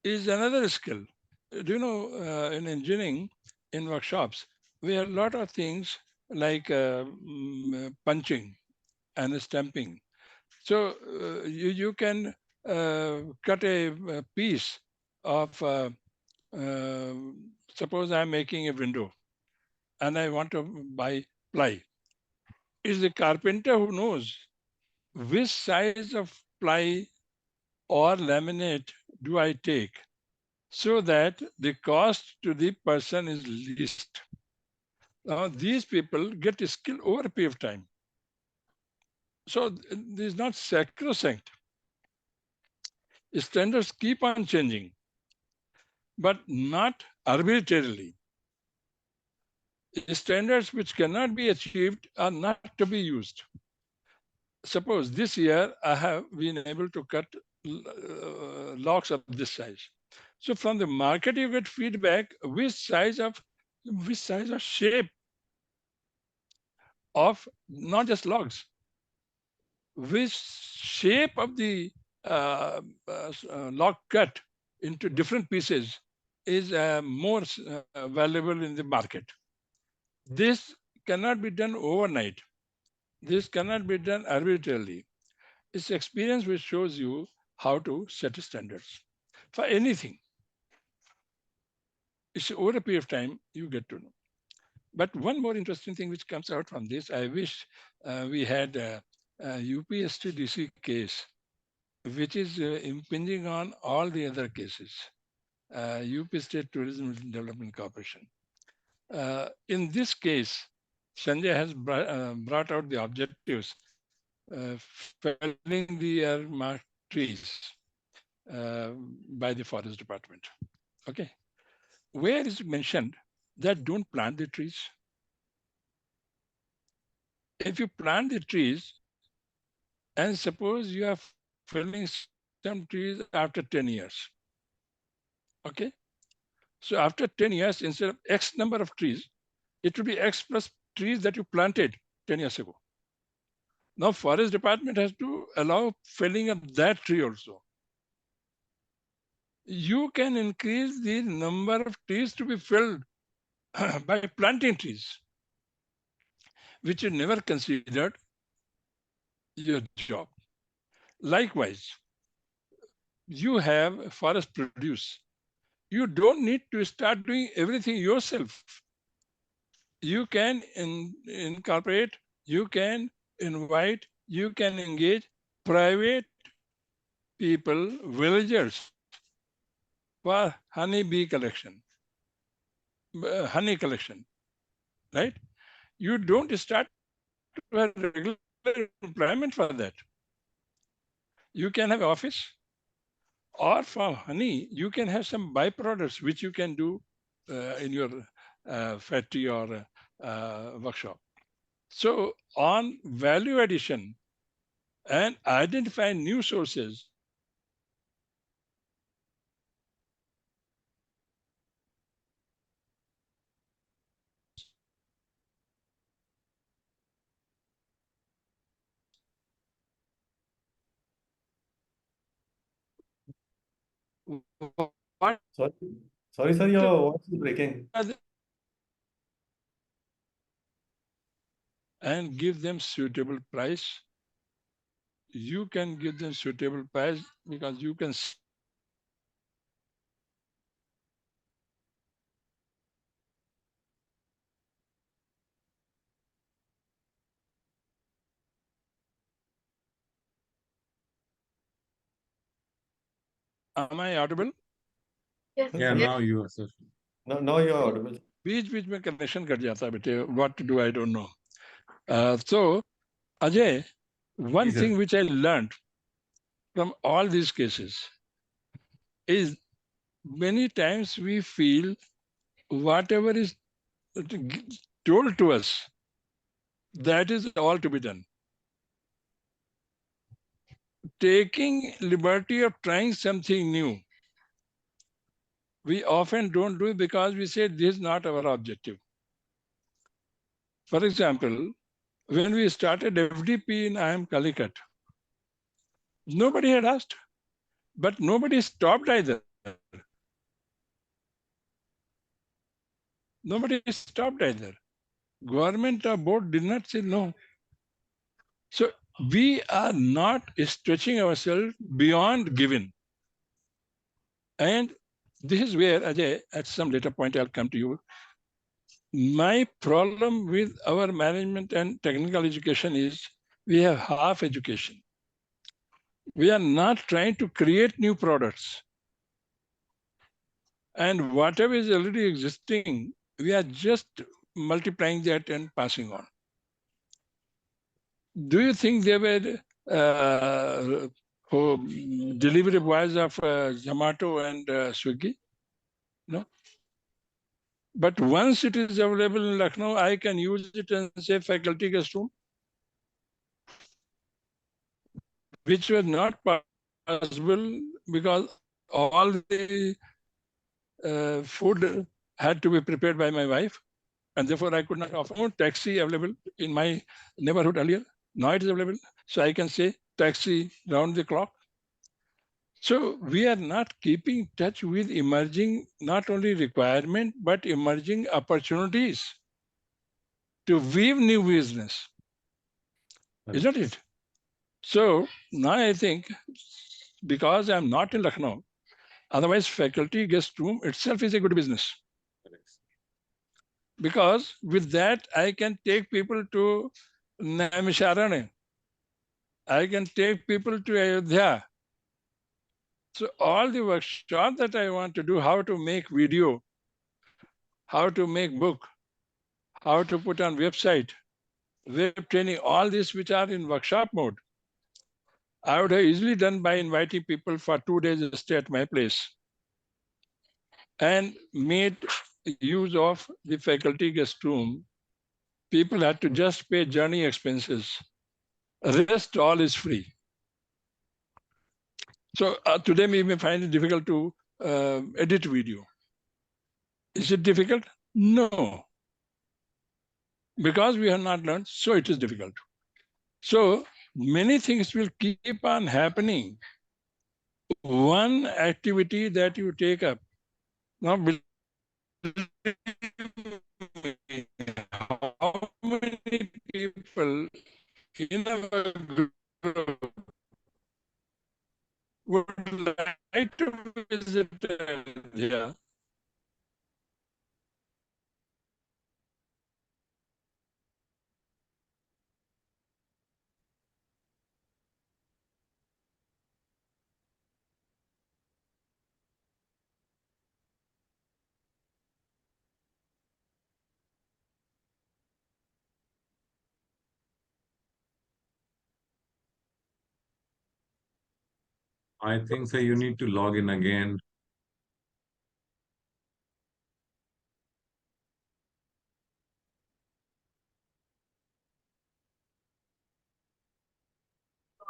is another skill. Do you know, in engineering, in workshops, we have a lot of things like punching and stamping. So you can cut a piece of, suppose I'm making a window. and I want to buy ply. It's the carpenter who knows which size of ply or laminate do I take so that the cost to the person is least. Now, these people get a skill over a period of time. So this is not sacrosanct. Standards keep on changing, but not arbitrarily. Standards which cannot be achieved are not to be used. Suppose this year I have been able to cut locks of this size. So from the market you get feedback which size of shape of not just logs, which shape of the log cut into different pieces is more valuable in the market. This cannot be done overnight. This cannot be done arbitrarily. It's experience which shows you how to set standards for anything. It's over a period of time you get to know. But one more interesting thing which comes out from this, I wish we had a UPSTDC case, which is impinging on all the other cases. UP State Tourism Development Corporation. In this case, Sanjay has brought out the objectives, felling the earmarked trees by the forest department. Okay, where is it mentioned that don't plant the trees? If you plant the trees, and suppose you are felling some trees after 10 years, okay? So after 10 years, instead of X number of trees, it will be X plus trees that you planted 10 years ago. Now forest department has to allow felling of that tree also. You can increase the number of trees to be felled by planting trees, which you never considered your job. Likewise, you have forest produce. You don't need to start doing everything yourself. You can incorporate, you can invite, you can engage private people, villagers, for honey collection, right? You don't start to have regular employment for that. You can have office, or for honey, you can have some byproducts which you can do in your factory or workshop. So on value addition and identify new sources, what Sorry, sir, your voice is breaking. and give them suitable price. You can give them suitable price because you can. Am I audible? Yes. Yeah, Yes. now you are, sir. No, you're audible. बीच में connection cut जाता है बेटे. What to do, I don't know. So, Ajay, one Yes, sir. thing which I learned from all these cases is many times we feel whatever is told to us, that is all to be done. Taking liberty of trying something new, we often don't do it because we say this is not our objective. For example, when we started FDP in IIM Calicut, nobody had asked, but nobody stopped either. Nobody stopped either. Government or board did not say no. So we are not stretching ourselves beyond given. And this is where, Ajay, at some later point, I'll come to you. My problem with our management and technical education is we have half education. We are not trying to create new products. And whatever is already existing, we are just multiplying that and passing on. Do you think there were delivery boys of Zomato and Swiggy? No. But once it is available in Lucknow, I can use it and say faculty guest room, which was not possible because all the food had to be prepared by my wife, and therefore I could not offer. No taxi available in my neighborhood earlier. Now it is available, so I can say taxi round the clock. So we are not keeping touch with emerging not only requirement but emerging opportunities to weave new business, isn't it? So now I think because I'm not in Lucknow, otherwise faculty guest room itself is a good business. Because with that I can take people to Naimisharanya, I can take people to Ayodhya. So all the workshop that I want to do, how to make video, how to make book, how to put on website, web training, all this which are in workshop mode, I would have easily done by inviting people for 2 days to stay at my place and made use of the faculty guest room. People had to just pay journey expenses. Rest all is free. So today we may find it difficult to edit video. Is it difficult? No. Because we have not learned, so it is difficult. So many things will keep on happening. One activity that you take up, now believe me, how many people in our group would like to visit India? I think so. You need to log in again.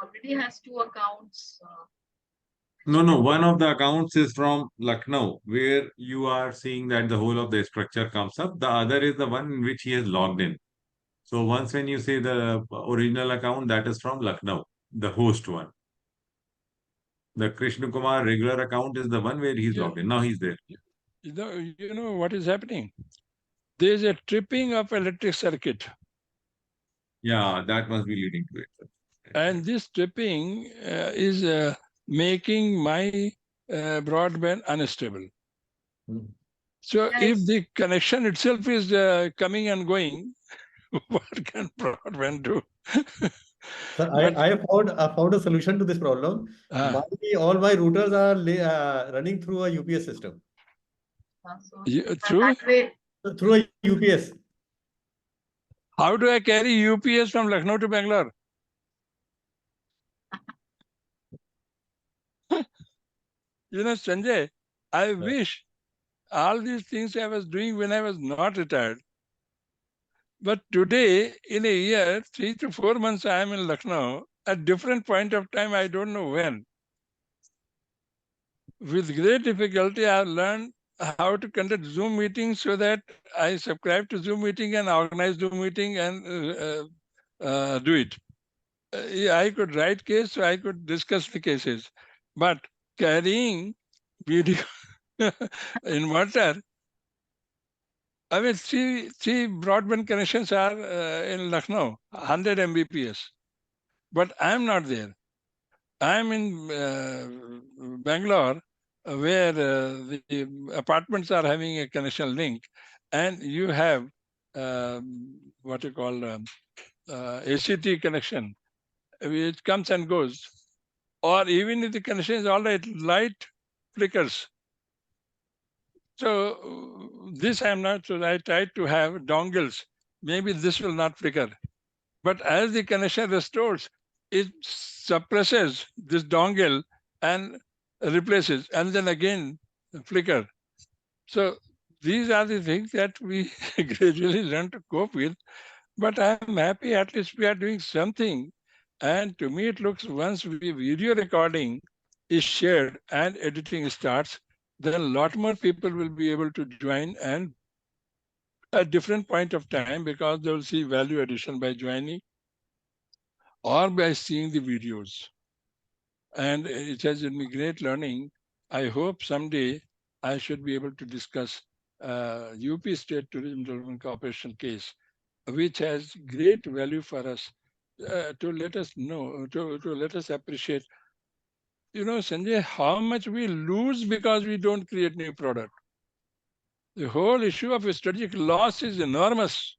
Already has two accounts. No. One of the accounts is from Lucknow, where you are seeing that the whole of the structure comes up. The other is the one in which he has logged in. So once when you say the original account, that is from Lucknow, the host one. The Krishna Kumar regular account is the one where he's logged in. Now he's there. You know what is happening? There is a tripping of electric circuit. Yeah, that must be leading to it. And this tripping is making my broadband unstable. So if the connection itself is coming and going, what can broadband do? So I found a solution to this problem. All my routers are running through a UPS system. Through a UPS. How do I carry UPS from Lucknow to Bangalore? You know, Sanjay, I wish all these things I was doing when I was not retired. But today, in a year, 3 to 4 months, I am in Lucknow. At different point of time, I don't know when. With great difficulty, I have learned how to conduct Zoom meetings so that I subscribe to Zoom meeting and organize Zoom meeting and do it. I could write case, so I could discuss the cases. But carrying video inverter, I mean, three broadband connections are in Lucknow, 100 Mbps. But I'm not there. I'm in Bangalore, where the apartments are having a connection link. and you have what you call ACT connection, which comes and goes, or even if the connection is all right, light flickers. So this I'm not, so I tried to have dongles. Maybe this will not flicker. But as the connection restores, it suppresses this dongle and replaces, and then again flicker. So these are the things that we gradually learn to cope with. But I'm happy at least we are doing something. And to me, it looks once video recording is shared and editing starts, then a lot more people will be able to join and at different point of time because they will see value addition by joining or by seeing the videos. And it has been great learning. I hope someday I should be able to discuss UP State Tourism Development Corporation case, which has great value for us to let us know, to let us appreciate. You know, Sanjay, how much we lose because we don't create new product. The whole issue of strategic loss is enormous.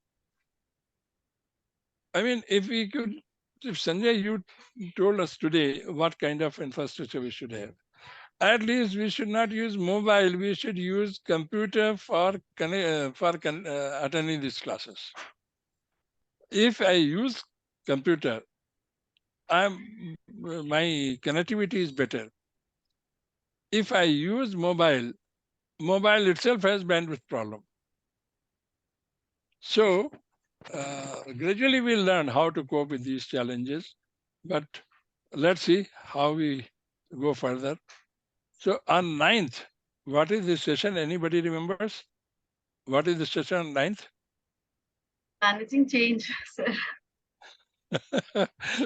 I mean, if Sanjay, you told us today what kind of infrastructure we should have. At least we should not use mobile. We should use computer for attending these classes. If I use computer, my connectivity is better. If I use mobile itself has bandwidth problem. So gradually we'll learn how to cope with these challenges, but let's see how we go further. So on 9th, what is the session? Anybody remembers? What is the session on 9th? Managing change, sir.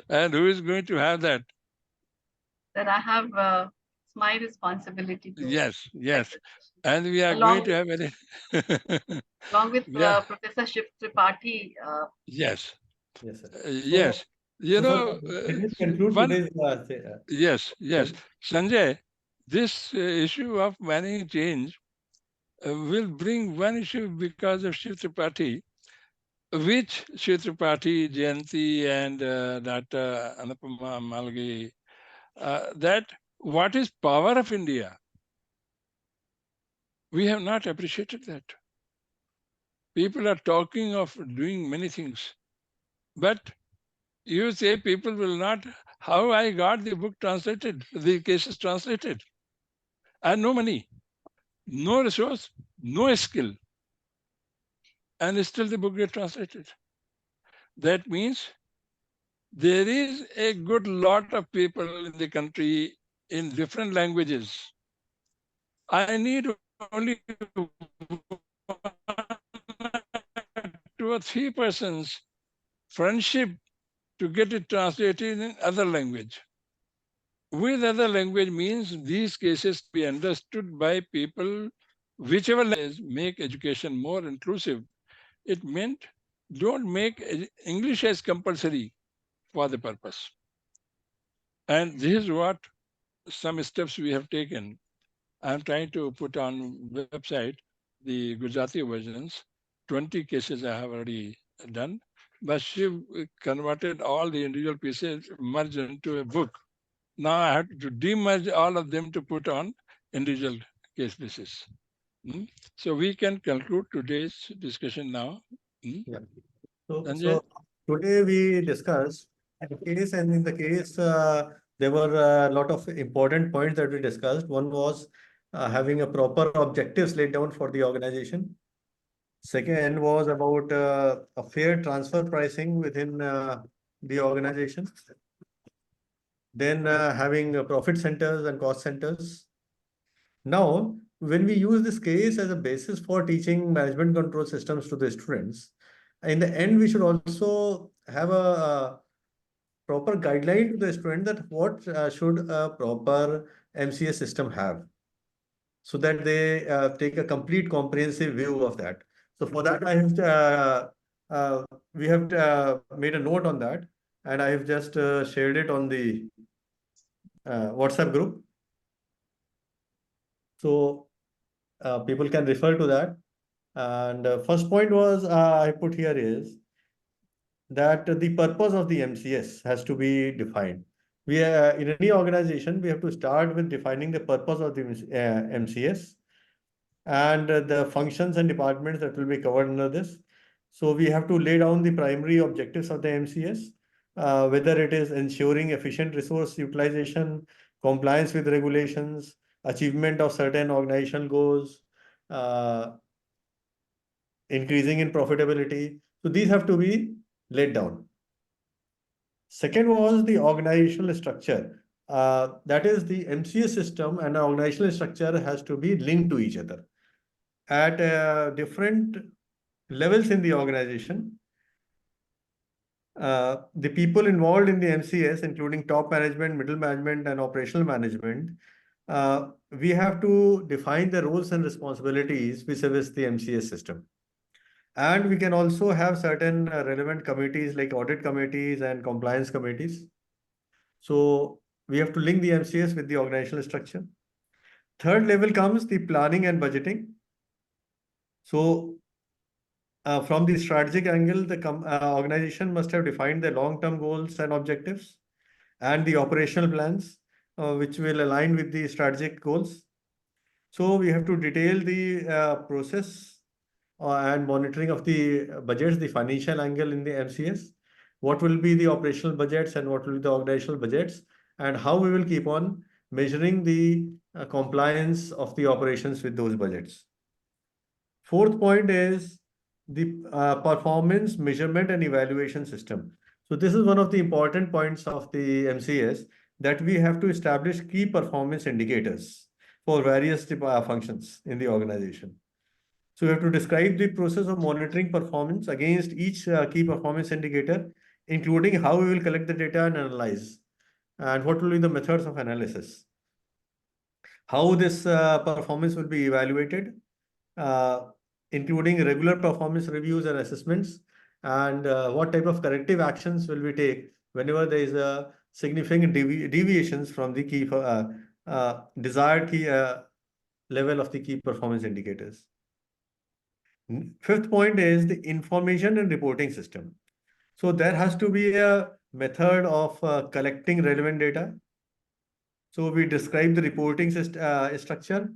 And who is going to have that? That I have, it's my responsibility to. Yes, yes. And we are Along going to have very. Along with Yeah. Professor Shiv Tripathi. Yes. Yes, sir. Yes. You know, Let me conclude one, today's yes, yes. Sanjay, this issue of managing change will bring one issue because of Shiv Tripathi, which Shiv Tripathi, Jayanti, and Dr. Anupama Malgi, that what is power of India? We have not appreciated that. People are talking of doing many things, but you say people will not, how I got the book translated, the cases translated. I had no money, no resource, no skill, and still the book get translated. That means there is a good lot of people in the country in different languages. I need only 2 or 3 persons friendship to get it translated in other language. With other language means these cases be understood by people, whichever language make education more inclusive. It meant don't make English as compulsory for the purpose. And this is what some steps we have taken. I'm trying to put on website the Gujarati versions. 20 cases I have already done, but she converted all the individual pieces, merged into a book. Now I have to demerge all of them to put on individual case basis. So we can conclude today's discussion now. Yeah. So Sanjay? today we discussed the case, and in the case, there were a lot of important points that we discussed. One was having a proper objectives laid down for the organization. Second was about a fair transfer pricing within the organization. Then having profit centers and cost centers. Now, when we use this case as a basis for teaching management control systems to the students, in the end, we should also have a proper guideline to the student that what should a proper MCS system have, so that they take a complete comprehensive view of that. So for that, we have made a note on that, and I have just shared it on the WhatsApp group. So people can refer to that. And first point was I put here is that the purpose of the MCS has to be defined. We in any organization, we have to start with defining the purpose of the MCS and the functions and departments that will be covered under this. So we have to lay down the primary objectives of the MCS, whether it is ensuring efficient resource utilization, compliance with regulations, achievement of certain organizational goals, uh, increasing in profitability. So these have to be laid down. Second was the organizational structure. That is, the MCS system and the organizational structure has to be linked to each other at different levels in the organization. The people involved in the MCS, including top management, middle management, and operational management, we have to define the roles and responsibilities vis-a-vis the MCS system. And we can also have certain relevant committees like audit committees and compliance committees. So we have to link the MCS with the organizational structure. Third level comes the planning and budgeting. So from the strategic angle, the organization must have defined the long-term goals and objectives and the operational plans, which will align with the strategic goals. So we have to detail the process and monitoring of the budgets, the financial angle in the MCS, what will be the operational budgets and what will be the organizational budgets, and how we will keep on measuring the compliance of the operations with those budgets. Fourth point is the performance measurement and evaluation system. So this is one of the important points of the MCS, that we have to establish key performance indicators for various functions in the organization. So we have to describe the process of monitoring performance against each key performance indicator, including how we will collect the data and analyze, and what will be the methods of analysis, how this performance will be evaluated, including regular performance reviews and assessments, and what type of corrective actions will we take whenever there is a significant deviations from the key desired key level of the key performance indicators. Fifth point is the information and reporting system. So there has to be a method of collecting relevant data. So we describe the reporting structure,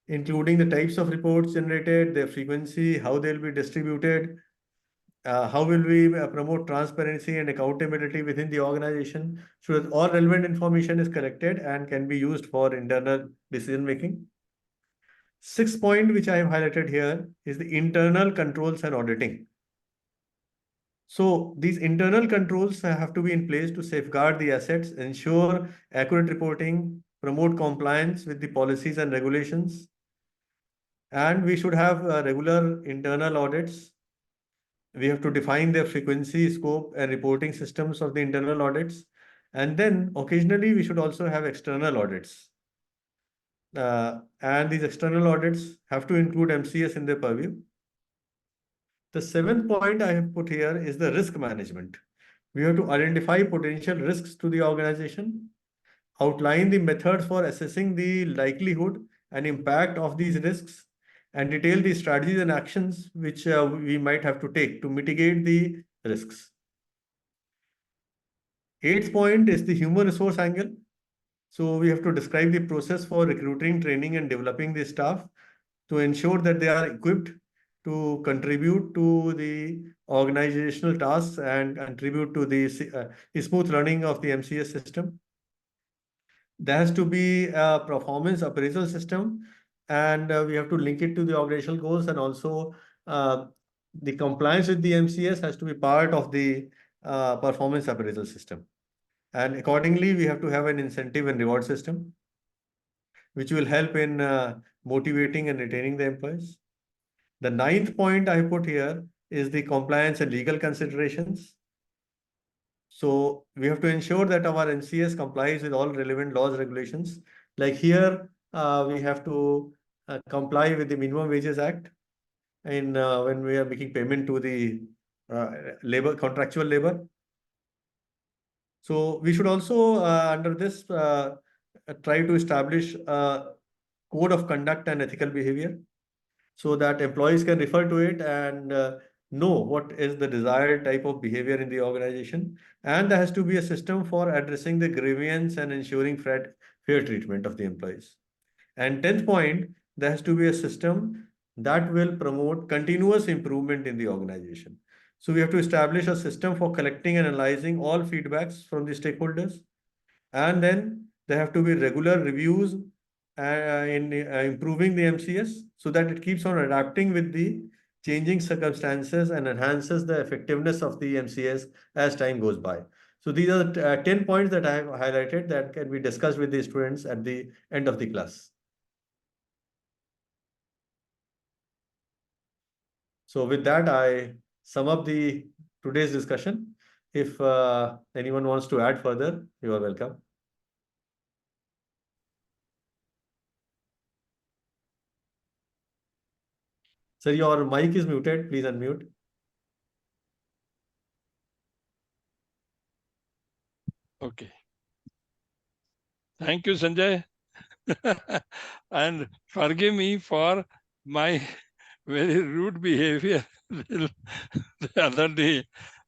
including the types of reports generated, their frequency, how they'll be distributed, how will we promote transparency and accountability within the organization, so that all relevant information is collected and can be used for internal decision making. Sixth point, which I have highlighted here, is the internal controls and auditing. So these internal controls have to be in place to safeguard the assets, ensure accurate reporting, promote compliance with the policies and regulations. And we should have regular internal audits. We have to define their frequency, scope, and reporting systems of the internal audits. And then occasionally we should also have external audits. And these external audits have to include MCS in their purview. The seventh point I have put here is the risk management. We have to identify potential risks to the organization, outline the methods for assessing the likelihood and impact of these risks, and detail the strategies and actions which we might have to take to mitigate the risks. Eighth point is the human resource angle. So we have to describe the process for recruiting, training, and developing the staff to ensure that they are equipped to contribute to the organizational tasks and contribute to the smooth running of the MCS system. There has to be a performance appraisal system, and we have to link it to the organizational goals, and also the compliance with the MCS has to be part of the performance appraisal system. And accordingly, we have to have an incentive and reward system, which will help in motivating and retaining the employees. The ninth point I put here is the compliance and legal considerations. So we have to ensure that our MCS complies with all relevant laws, regulations. Like here, we have to comply with the Minimum Wages Act in when we are making payment to the contractual labor. So we should also, under this, try to establish a code of conduct and ethical behavior. so that employees can refer to it and know what is the desired type of behavior in the organization. And there has to be a system for addressing the grievance and ensuring fair treatment of the employees. And 10th point, there has to be a system that will promote continuous improvement in the organization. So we have to establish a system for collecting and analyzing all feedbacks from the stakeholders. And then there have to be regular reviews in improving the MCS so that it keeps on adapting with the changing circumstances and enhances the effectiveness of the MCS as time goes by. So these are the 10 points that I have highlighted that can be discussed with the students at the end of the class. So with that, I sum up today's discussion. If anyone wants to add further, you are welcome. Sir, your mic is muted. Please unmute. Okay. Thank you, Sanjay. And forgive me for my very rude behavior the other day,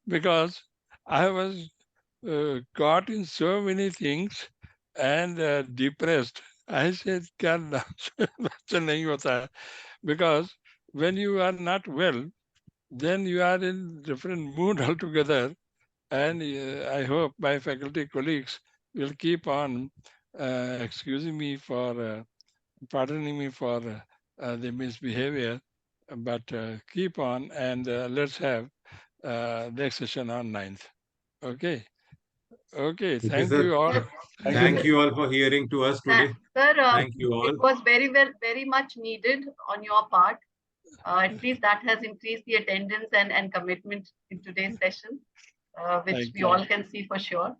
because I was caught in so many things and depressed. I said, "Kya bachcha nahi hota hai." Because when you are not well, then you are in different mood altogether. And I hope my faculty colleagues will keep on excusing me for, pardoning me for the misbehavior, but keep on and let's have next session on 9th. Okay. Okay. Okay, Thank sir. you all. Yes, Thank you all for hearing to us today. sir, Thank you all. it was very much needed on your part. At least that has increased the attendance and commitment in today's session, which Thank we you. all can see for sure.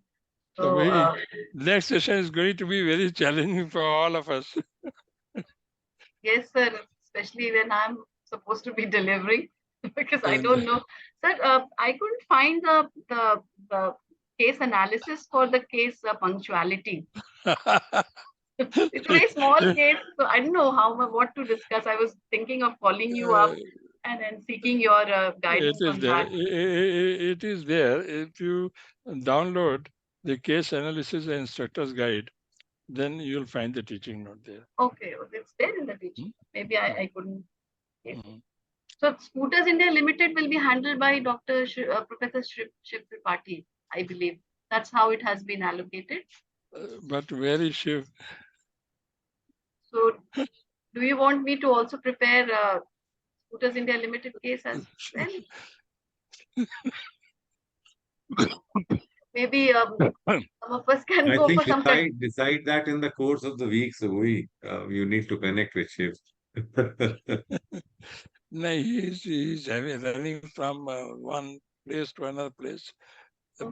So So, next session is going to be very challenging for all of us. yes, sir, especially when I'm supposed to be delivering, because I And, don't know. Sir, I couldn't find the case analysis for the case punctuality. It's a very small case, so I don't know what to discuss. I was thinking of calling you up and then seeking your it guidance is on there. that. It is there. If you download the case analysis and instructor's guide, then you'll find the teaching note there. Okay, it's there in the teaching. Maybe I couldn't. Yes. Mhm. So Scooters India Limited will be handled by Professor Shiv Tripathi, I believe. That's how it has been allocated. But where is Shiv? So do you want me to also prepare Scooters India Limited case as well? Maybe some of us can I go think for some. decide that in the course of the week, so you need to connect with Shiv. No, he's running from one place to another place,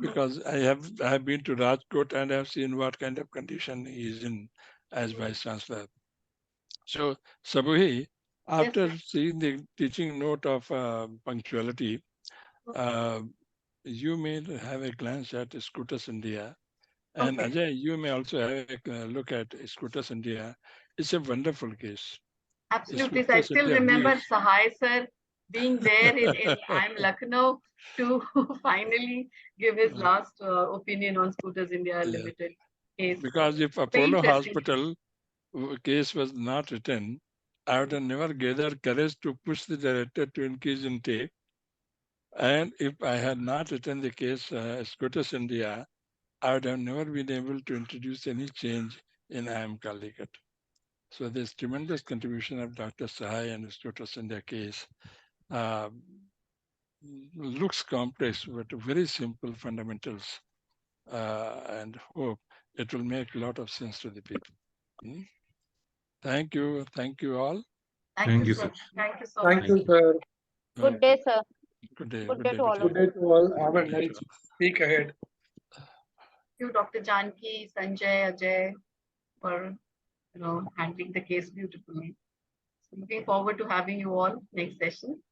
because I have been to Rajkot and have seen what kind of condition he is in as vice chancellor. So Sabuhi, after seeing the teaching note of punctuality, you may have a glance at Scooters India. And Okay. Ajay, you may also have a look at Scooters India. It's a wonderful case. Absolutely. So I Scooters still India remember believes. Sahai sir being there in I'm Lucknow to finally give his last opinion on Scooters India Limited case. Because if Very Apollo interesting. Hospital case was not written, I would have never gathered courage to push the director to increase intake. And if I had not written the case Scooters India, I would have never been able to introduce any change in IIM Calicut. So this tremendous contribution of Dr. Sahai and Scooters India case looks complex, but very simple fundamentals, and hope it will make a lot of sense to the people. Thank you. Thank you all. Thank you, sir. Thank you so Thank much. you, sir. Good day, sir. Good day. Good day to all of Good you. day to all. Have a nice week ahead. Thank you, Dr. Janki, Sanjay, Ajay, for handling the case beautifully. So looking forward to having you all next session.